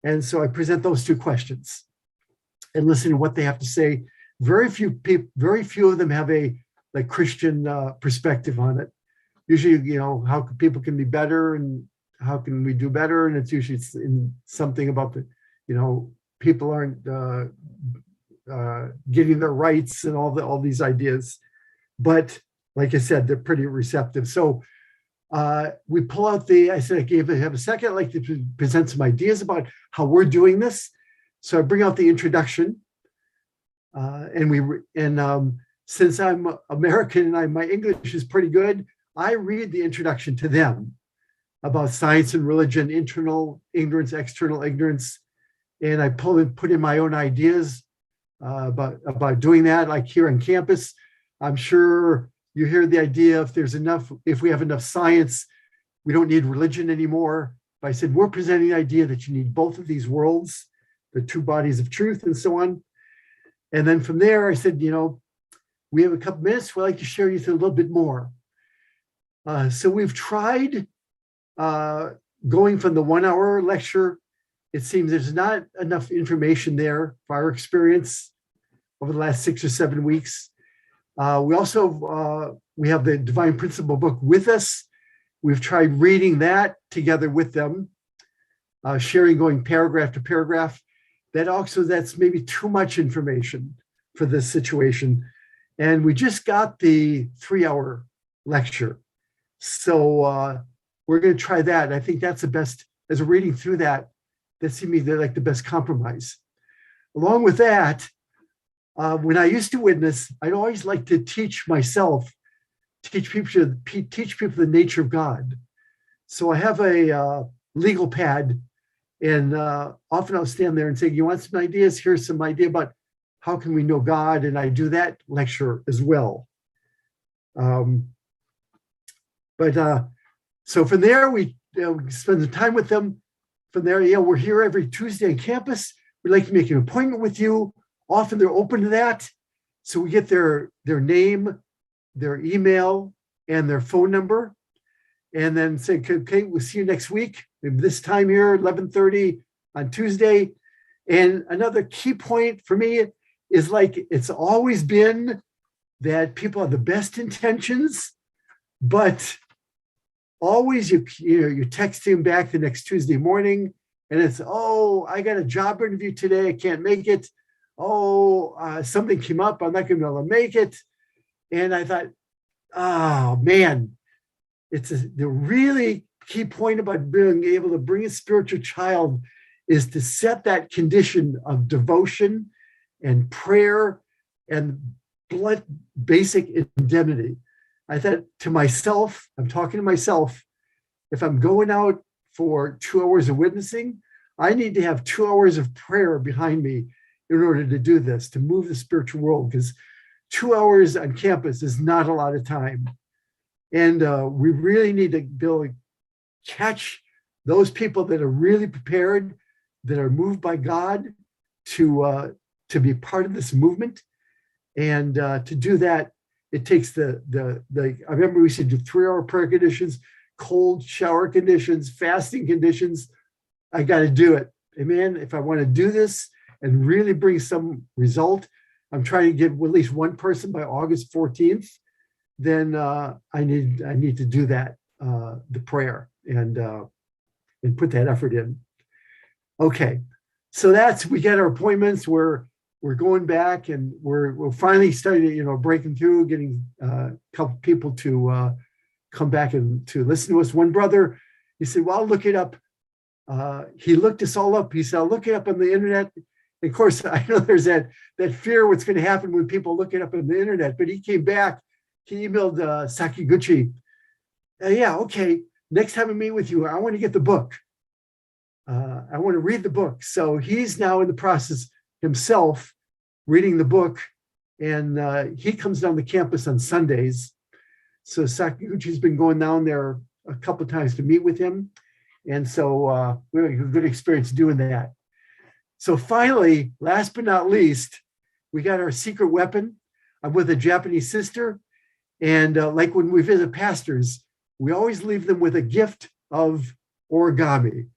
S9: And so I present those 2 questions and listen to what they have to say. Very few of them have a Christian perspective on it. Usually, how people can be better and how can we do better? And it's usually in something about people aren't getting their rights and all these ideas. But like I said, they're pretty receptive. So we pull out I said, I have a second. I'd like to present some ideas about how we're doing this. So I bring out the introduction, and since I'm American and my English is pretty good, I read the introduction to them about science and religion, internal ignorance, external ignorance, and I put in my own ideas about doing that. Like here on campus, I'm sure you hear the idea if we have enough science, we don't need religion anymore. But I said, we're presenting the idea that you need both of these worlds, the 2 bodies of truth and so on. And then from there, I said, we have a couple minutes. We'd like to share with you a little bit more. So we've tried going from the 1-hour lecture. It seems there's not enough information there for our experience over the last 6 or 7 weeks. We also, we have the Divine Principle book with us. We've tried reading that together with them, sharing, going paragraph to paragraph. That's maybe too much information for this situation. And we just got the 3-hour lecture. So we're going to try that. I think that's the best, as we're reading through that seemed to me like the best compromise. Along with that, when I used to witness, I'd always like to teach myself, teach people the nature of God. So I have a legal pad, and often I'll stand there and say, you want some ideas? Here's some idea about how can we know God? And I do that lecture as well. So from there, we spend the time with them. From there, we're here every Tuesday on campus. We'd like to make an appointment with you. Often they're open to that. So we get their name, their email, and their phone number. And then say, okay, we'll see you next week. Maybe this time here, 11:30 on Tuesday. And another key point for me is it's always been that people have the best intentions, but always you text him back the next Tuesday morning, and it's, oh, I got a job interview today, I can't make it. Oh, something came up, I'm not going to be able to make it. And I thought, oh man, the really key point about being able to bring a spiritual child is to set that condition of devotion and prayer and basic indemnity. I thought to myself, I'm talking to myself, if I'm going out for 2 hours of witnessing, I need to have 2 hours of prayer behind me in order to do this, to move the spiritual world, because 2 hours on campus is not a lot of time. And we really need to be able to catch those people that are really prepared, that are moved by God to be part of this movement. And to do that, it takes I remember we said do 3-hour prayer conditions, cold shower conditions, fasting conditions. I got to do it. Amen. If I want to do this and really bring some result, I'm trying to get at least one person by August 14th, then I need to do that, the prayer, and put that effort in. Okay, so we get our appointments. We're going back, and we're finally starting, breaking through, getting a couple people to come back and to listen to us. One brother, he said, well, I'll look it up. He looked us all up. He said, I'll look it up on the internet. And of course, I know there's that fear what's going to happen when people look it up on the internet, but he came back, he emailed Sakiguchi. Yeah, okay, next time I meet with you, I want to get the book. I want to read the book. So he's now in the process himself reading the book, and he comes down the campus on Sundays. So Sakiguchi's been going down there a couple of times to meet with him. And so we had a good experience doing that. So finally, last but not least, we got our secret weapon. I'm with a Japanese sister. And like when we visit pastors, we always leave them with a gift of origami.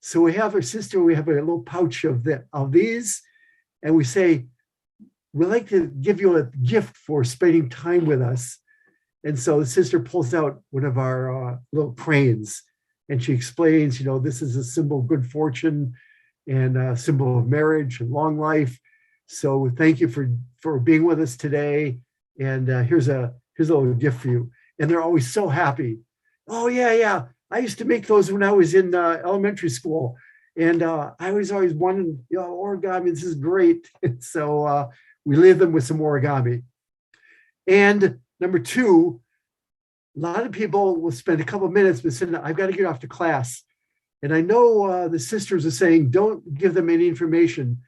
S9: So we have our sister, we have a little pouch of these, and we say, we'd like to give you a gift for spending time with us. And so the sister pulls out one of our little cranes, and she explains, this is a symbol of good fortune and a symbol of marriage and long life. So thank you for being with us today. And here's a little gift for you. And they're always so happy. Oh, yeah. I used to make those when I was in elementary school. And I was always wanting, origami, this is great. So we leave them with some origami. And number 2, a lot of people will spend a couple of minutes, but saying, I've got to get off to class. And I know the sisters are saying, don't give them any information,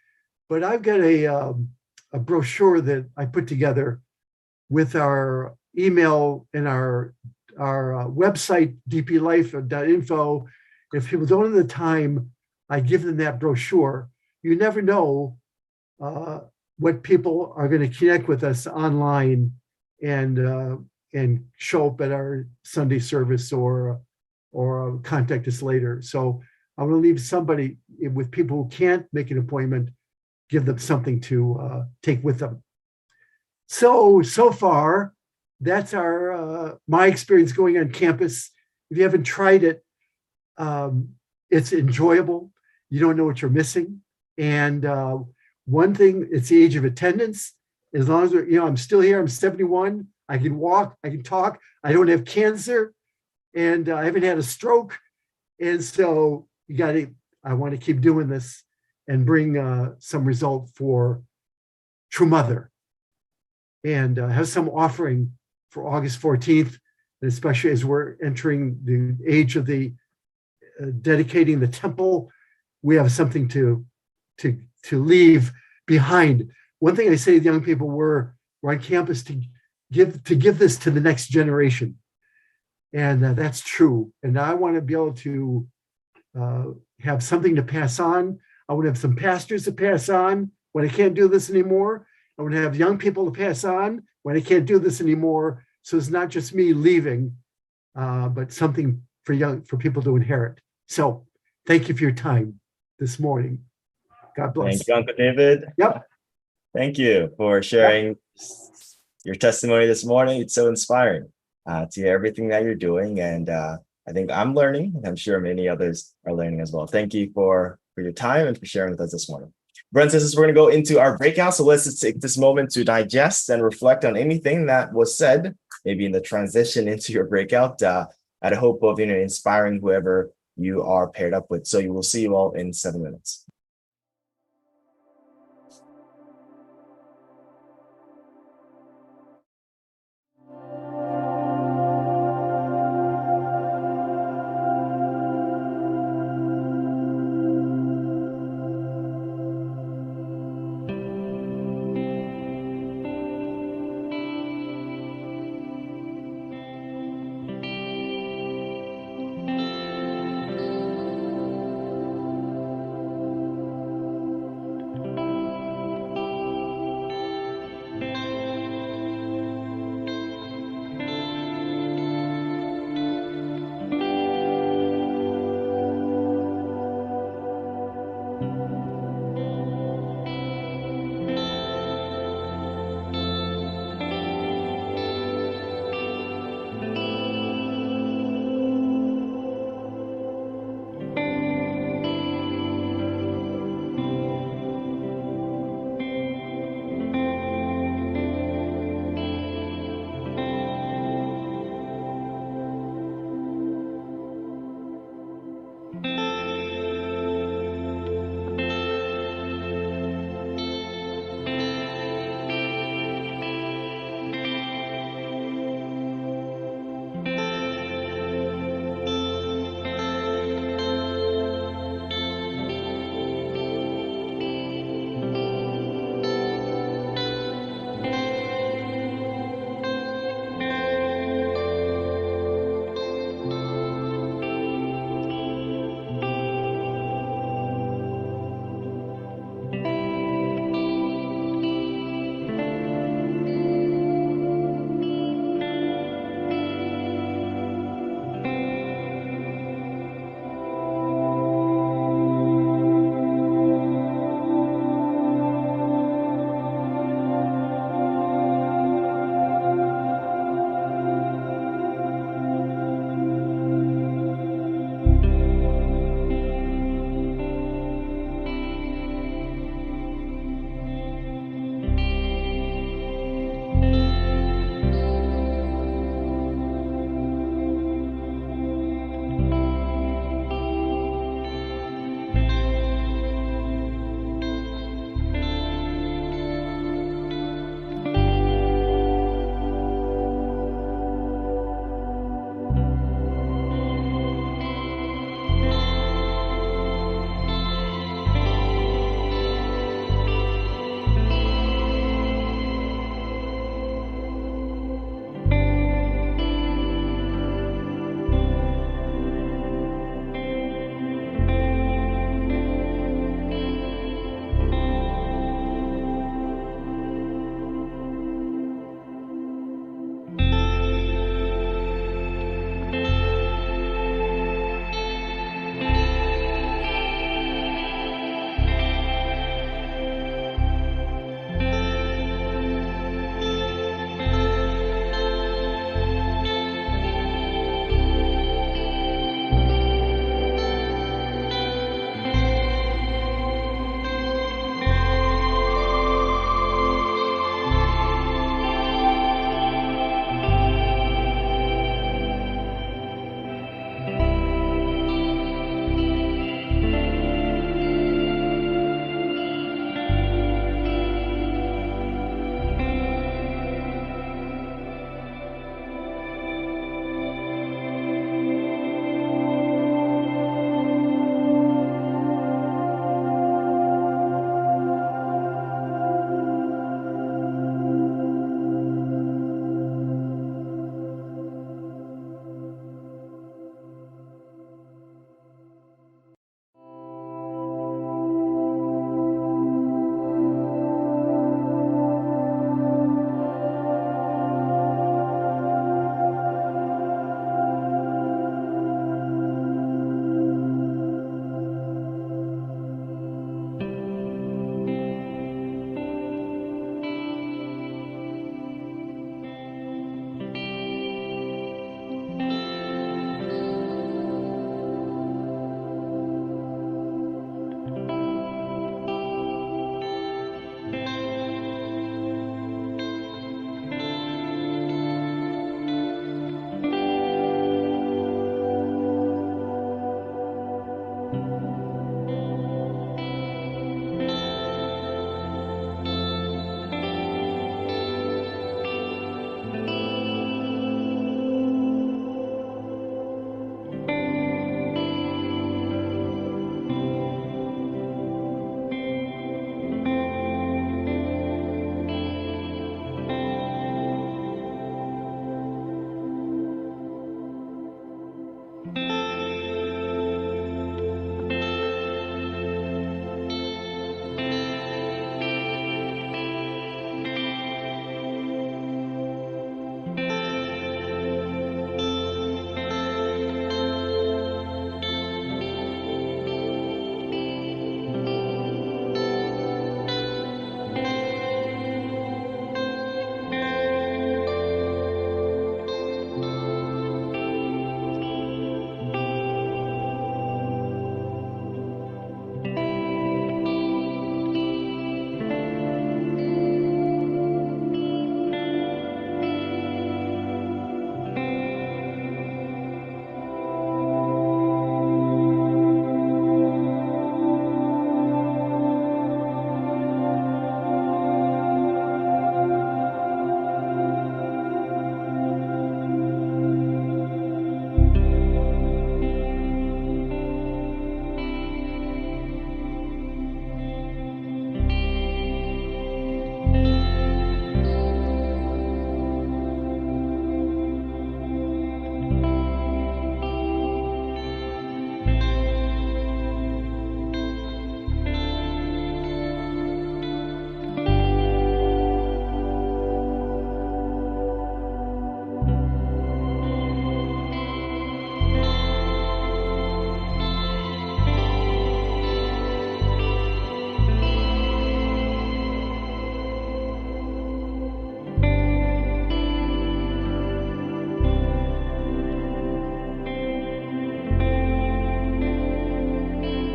S9: but I've got a brochure that I put together with our email and our website, dplife.info. If people don't have the time, I give them that brochure. You never know what people are going to connect with us online and show up at our Sunday service or contact us later. So I want to leave somebody with people who can't make an appointment, give them something to take with them. So far, that's my experience going on campus. If you haven't tried it, it's enjoyable. You don't know what you're missing. And one thing, it's the age of attendance. As long as I'm still here, I'm 71. I can walk, I can talk. I don't have cancer, and I haven't had a stroke. And so I want to keep doing this and bring some result for True Mother, and have some offering for August 14th, and especially as we're entering the age of the dedicating the temple, we have something to leave behind. One thing I say to young people, we're on campus to give this to the next generation, and that's true. And I want to be able to have something to pass on. I want to have some pastors to pass on when I can't do this anymore. I want to have young people to pass on when I can't do this anymore. So it's not just me leaving, but something for people to inherit. So thank you for your time this morning. God bless.
S1: Thank you, Uncle David.
S9: Yep.
S1: Thank you for sharing your testimony this morning. It's so inspiring to hear everything that you're doing. And I think I'm learning, and I'm sure many others are learning as well. Thank you for your time and for sharing with us this morning. Brothers and sisters, we're going to go into our breakout. So let's just take this moment to digest and reflect on anything that was said, maybe in the transition into your breakout, at a hope of inspiring whoever you are paired up with. So you will see you all in 7 minutes.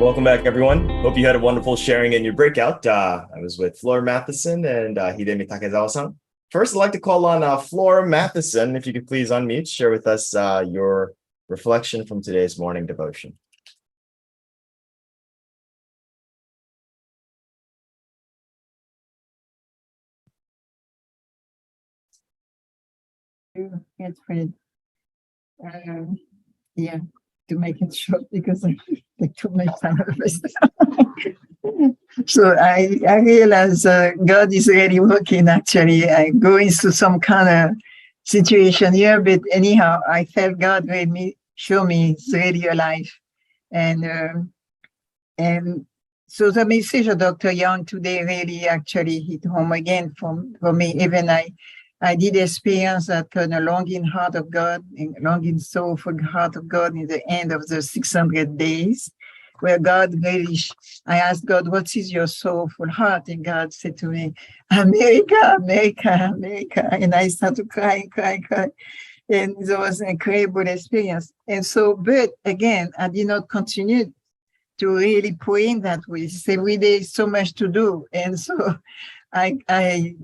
S1: Welcome back, everyone. Hope you had a wonderful sharing in your breakout. I was with Flora Matheson and Hidemi Takezawa-san. First, I'd like to call on Flora Matheson. If you could please unmute, share with us your reflection from today's morning devotion.
S10: It's pretty, yeah, to make it short because I take too much time. So I realize God is really working. Actually, I go into some kind of situation here, but anyhow, I felt God made me show me it's really alive, and so the message of Dr. Young today really actually hit home again for me. Even I did experience that kind of longing heart of God, and longing soulful heart of God in the end of the 600 days, where God really, I asked God, what is your soulful heart? And God said to me, America, America, America. And I started crying. And it was an incredible experience. And so, but again, I did not continue to really pray in that way. It's every day so much to do. And so I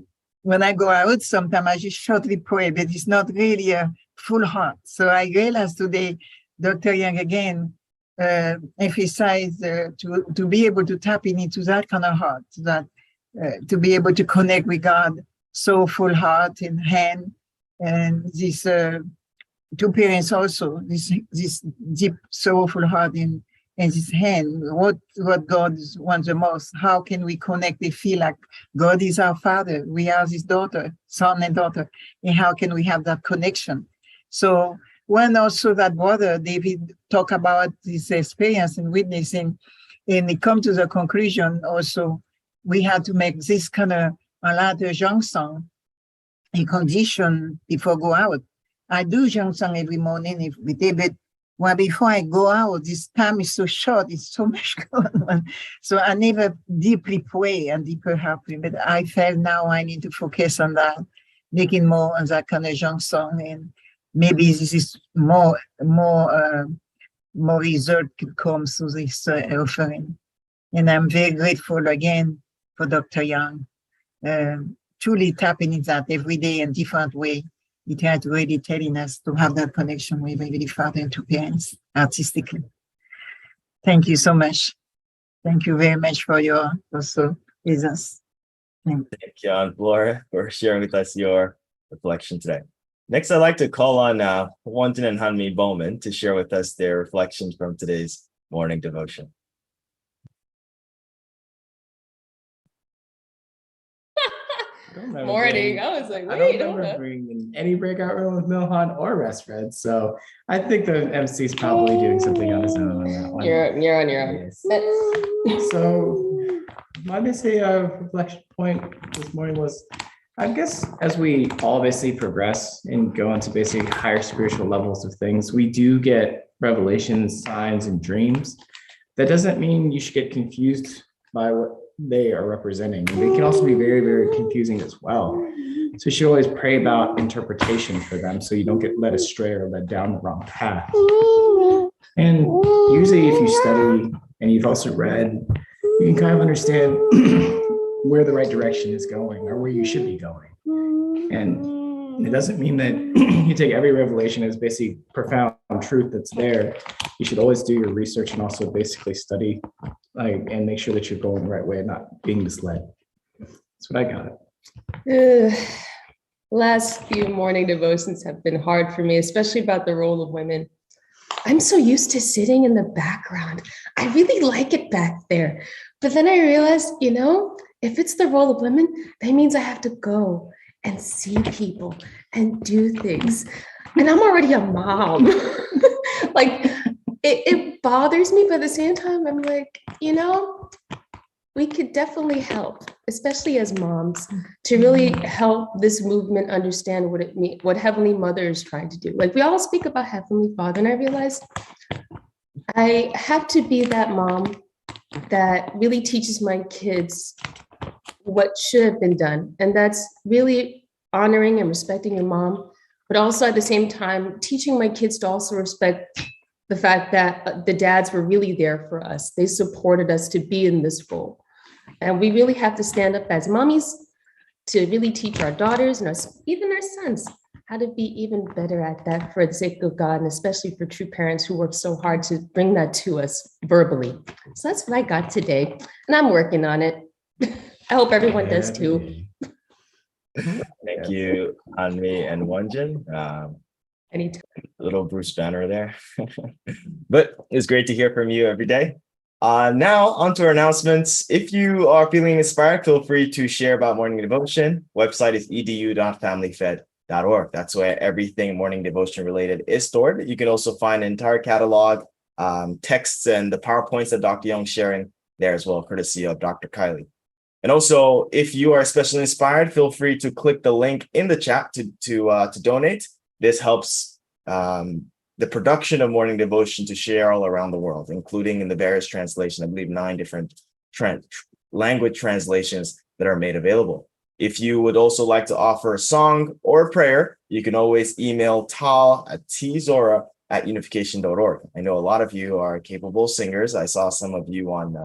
S10: when I go out, sometimes I just shortly pray, but it's not really a full heart. So I realized today, Dr. Young again emphasized to be able to tap into that kind of heart, that to be able to connect with God, soulful heart and hand, and this two parents also, this deep soulful heart in his hand, what God wants the most. How can we connect and feel like God is our father? We are his daughter, son and daughter. And how can we have that connection? So when also that brother, David, talk about this experience and witnessing, and he come to the conclusion also, we had to make this kind of a lot of Yong song, a condition before go out. I do Yong song every morning with David. Well, before I go out, this time is so short, it's so much going on. So I never deeply pray and deeper happy, but I felt now I need to focus on that, making more on that kind of Yong song. And maybe this is more result could come through this offering. And I'm very grateful again for Dr. Young, truly tapping in that every day in different way. It had really telling us to have that connection with the father and two parents artistically. Thank you so much. Thank you very much for your also presence.
S1: Thank you, Aunt Flora, for sharing with us your reflection today. Next, I'd like to call on Wanton and Hanmi Bowman to share with us their reflections from today's morning devotion.
S11: Morning. I was like,
S12: I
S11: wait,
S12: don't remember being in any breakout room with Milhan or Restfred. So I think the MC is probably doing something on his own on that one.
S11: You're on your own.
S12: Yes. So my basic reflection point this morning was, I guess, as we all basically progress and go into basically higher spiritual levels of things, we do get revelations, signs, and dreams. That doesn't mean you should get confused by what they are representing. They can also be very, very confusing as well. So you should always pray about interpretation for them so you don't get led astray or led down the wrong path. And usually if you study and you've also read, you can kind of understand where the right direction is going or where you should be going. And it doesn't mean that you take every revelation as basically profound truth that's there. You should always do your research and also basically study and make sure that you're going the right way and not being misled. That's what I got.
S11: Last few morning devotions have been hard for me, especially about the role of women. I'm so used to sitting in the background. I really like it back there. But then I realized, if it's the role of women, that means I have to go and see people and do things. And I'm already a mom. Like, it bothers me, but at the same time, I'm like, we could definitely help, especially as moms, to really help this movement understand what it means, what Heavenly Mother is trying to do. Like, we all speak about Heavenly Father, and I realized I have to be that mom that really teaches my kids what should have been done. And that's really honoring and respecting your mom, but also at the same time, teaching my kids to also respect the fact that the dads were really there for us. They supported us to be in this role. And we really have to stand up as mommies to really teach our daughters and even our sons how to be even better at that for the sake of God, and especially for true parents who work so hard to bring that to us verbally. So that's what I got today, and I'm working on it. I hope everyone does too.
S1: Thank you, Anmi and Wonjin.
S11: Anytime.
S1: Little Bruce Banner there. But it's great to hear from you every day. Now on to our announcements. If you are feeling inspired, feel free to share about morning devotion. Website is edu.familyfed.org. That's where everything morning devotion related is stored. You can also find an entire catalog, texts, and the PowerPoints that Dr. Yong sharing there as well, courtesy of Dr. Kylie. And also, if you are especially inspired, feel free to click the link in the chat to donate. This helps the production of morning devotion to share all around the world, including in the various translations, I believe 9 different language translations that are made available. If you would also like to offer a song or a prayer, you can always email tal@tzora@unification.org. I know a lot of you are capable singers. I saw some of you on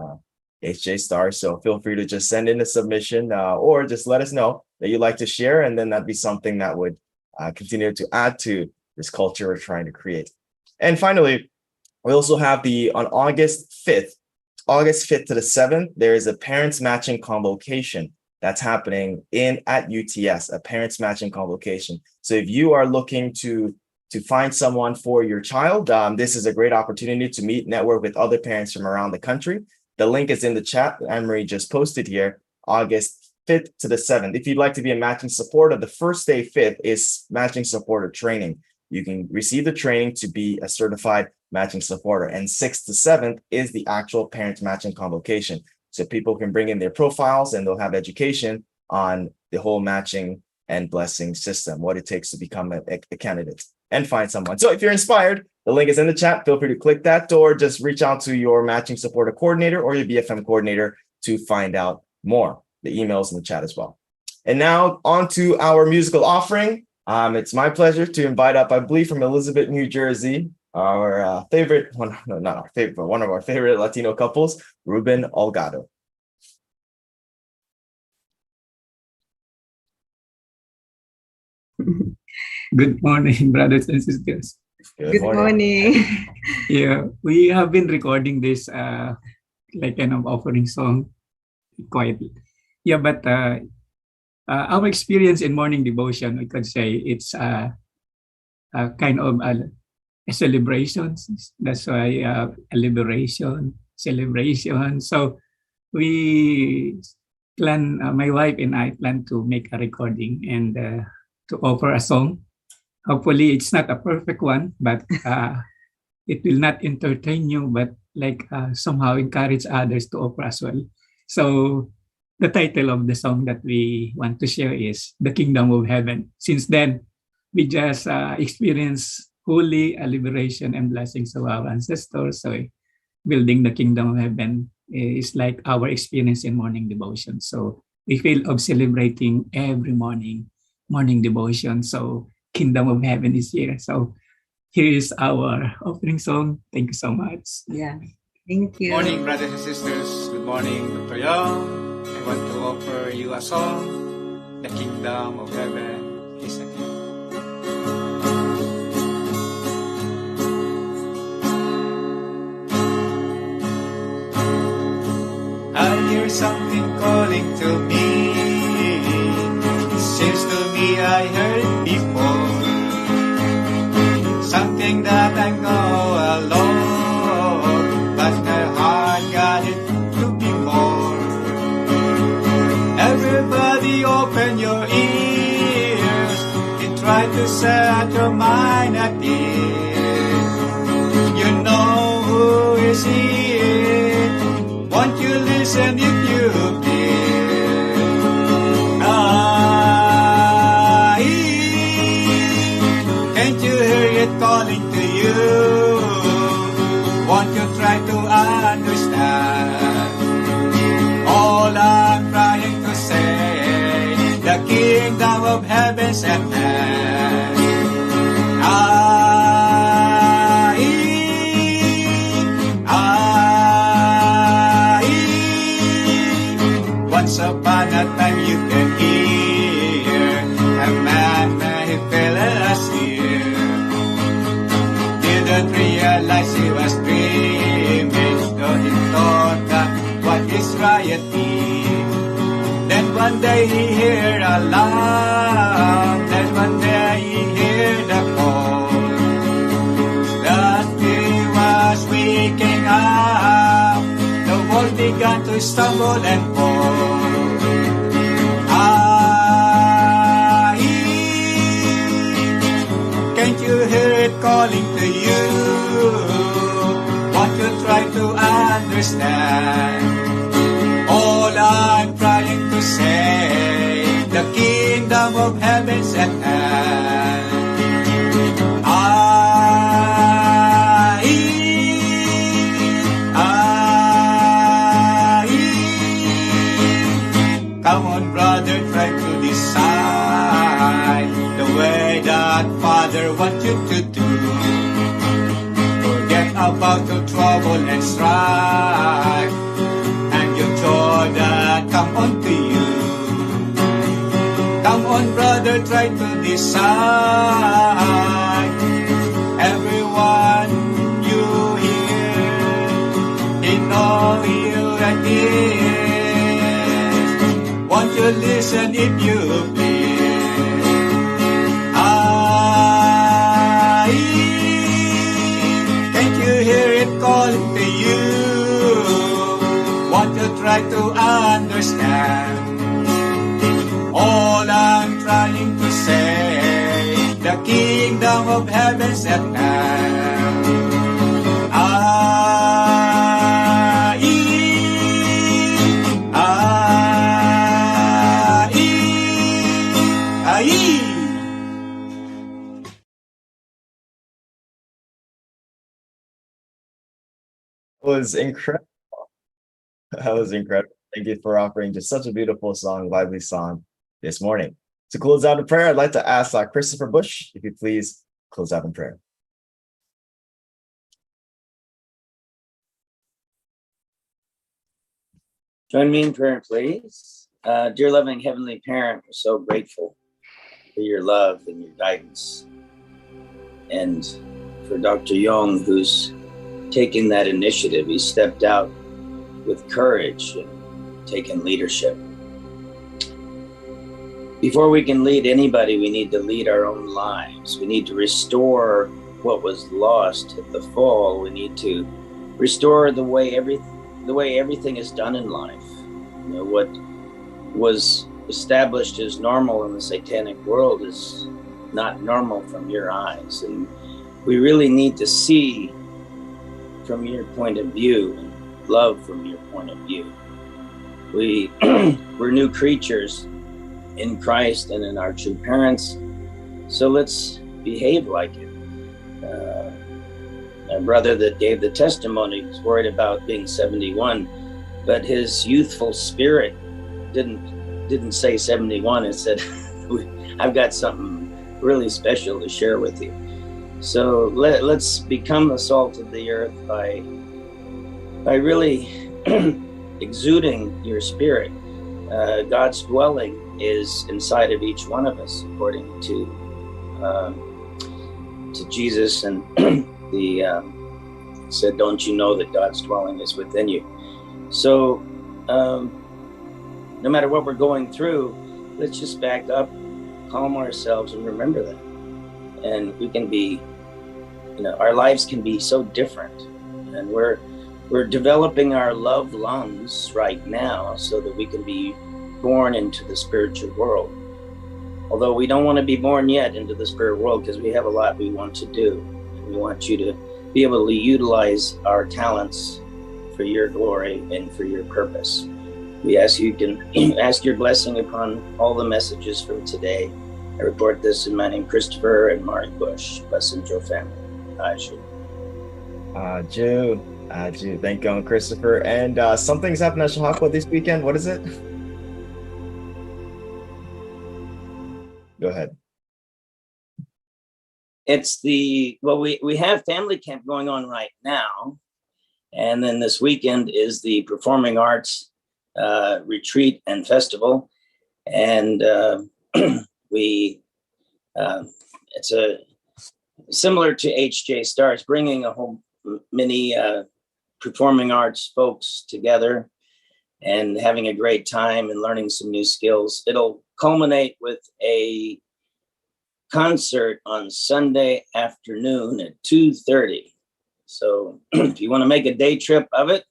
S1: HJ Star, so feel free to just send in a submission or just let us know that you'd like to share, and then that'd be something that would continue to add to this culture we're trying to create. And finally, we also have on August 5th to the 7th, there is a parents matching convocation that's happening at UTS, a parents matching convocation. So if you are looking to find someone for your child, this is a great opportunity to meet, network with other parents from around the country. The link is in the chat that Anne-Marie just posted here, August 5th to the 7th. If you'd like to be a matching supporter, the first day, 5th, is matching supporter training. You can receive the training to be a certified matching supporter. And 6th to 7th is the actual parent matching convocation. So people can bring in their profiles and they'll have education on the whole matching and blessing system, what it takes to become a candidate and find someone. So if you're inspired, the link is in the chat. Feel free to click that, or just reach out to your matching supporter coordinator or your BFM coordinator to find out more. The email's in the chat as well. And now on to our musical offering. It's my pleasure to invite up, I believe from Elizabeth, New Jersey, our favorite, one of our favorite Latino couples, Ruben Olgado.
S13: Good morning, brothers and sisters.
S1: Good
S10: morning.
S13: Yeah, we have been recording this like kind of offering song quietly. Yeah, but our experience in morning devotion, we could say it's a kind of a celebration. That's why a liberation, celebration. So we plan, my wife and I plan to make a recording and to offer a song. Hopefully it's not a perfect one, but it will not entertain you, but like somehow encourage others to offer as well. So the title of the song that we want to share is The Kingdom of Heaven. Since then, we just experienced holy liberation and blessings of our ancestors. So building the Kingdom of Heaven is like our experience in morning devotion. So we feel of celebrating every morning devotion. So Kingdom of Heaven is here. So here is our opening song. Thank you so much.
S10: Yeah, thank you.
S14: Good morning, brothers and sisters. Good morning, Dr. Yong. I want to offer you a song. The Kingdom of Heaven is at hand. I hear something calling to me. It seems to me I heard before. Something that I know alone, but my heart got it to be more. Everybody open your ears and try to set your mind at ease. You know who is here. Won't you listen if you please? Can't you hear it calling to you? Won't you try to understand? All I'm trying to say, the Kingdom of Heaven's at hand. didn't realize he was dreaming, though he thought that what is riot is. Then one day he heard a alarm, then one day he heard a call, that he was waking up. The world began to stumble and fall. Can't you hear it calling to you? Won't you try to understand? All I'm trying to say, the kingdom of heaven's at hand. Come on, brother, try to decide the way that Father wants you to do. Forget about the trouble and strife, and your joy that come unto you. Come on, brother, try to decide. Everyone you hear, he know you and is. Won't you listen if you please? Can't you hear it calling to you? Won't you try to understand? All I'm trying to say, the kingdom of heaven's at hand.
S1: Was incredible. That was incredible. Thank you for offering just such a beautiful song, lively song this morning. To close out in prayer, I'd like to ask Christopher Bush, if you please close out in prayer.
S15: Join me in prayer, please. Dear loving Heavenly Parent, we're so grateful for your love and your guidance. And for Dr. Yong, who's taken that initiative. He stepped out with courage and taken leadership. Before we can lead anybody, we need to lead our own lives. We need to restore what was lost at the fall. We need to restore the way everything is done in life. You know, what was established as normal in the satanic world is not normal from your eyes. And we really need to see from your point of view and love from your point of view. We're new creatures in Christ and in our true parents, so let's behave like it. My brother that gave the testimony was worried about being 71, but his youthful spirit didn't say 71. It said, I've got something really special to share with you. So let's become the salt of the earth by really exuding your spirit. God's dwelling is inside of each one of us, according to Jesus, and said, "Don't you know that God's dwelling is within you?" So, no matter what we're going through, let's just back up, calm ourselves, and remember that. And we can be, our lives can be so different, and we're developing our love lungs right now so that we can be born into the spiritual world. Although we don't want to be born yet into the spirit world, because we have a lot we want to do. We want you to be able to utilize our talents for your glory and for your purpose. We ask you can ask your blessing upon all the messages from today. I report this in my name, Christopher and Mark Bush. Blessings your family. Aju.
S1: Aju. Thank you, Christopher. And something's happened at Shahakwa this weekend. What is it? Go ahead.
S15: It's we have family camp going on right now. And then this weekend is the Performing Arts retreat and festival. And it's similar to HJ Stars, bringing a whole many performing arts folks together and having a great time and learning some new skills. It'll culminate with a concert on Sunday afternoon at 2:30. So if you want to make a day trip of it,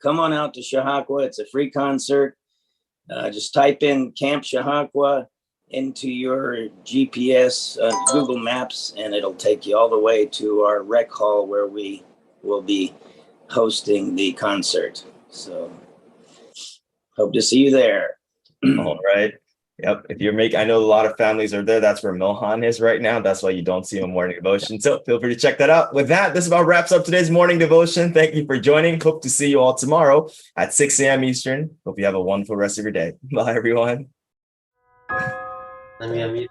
S15: come on out to Chautauqua. It's a free concert. Just type in Camp Chautauqua into your GPS, Google Maps, and it'll take you all the way to our rec hall where we will be hosting the concert. So hope to see you there.
S1: All right. Yep. If you're making, I know a lot of families are there. That's where Milhan is right now. That's why you don't see him morning devotion. So feel free to check that out. With that, this about wraps up today's morning devotion. Thank you for joining. Hope to see you all tomorrow at 6 a.m. Eastern. Hope you have a wonderful rest of your day. Bye, everyone.
S6: Let me unmute.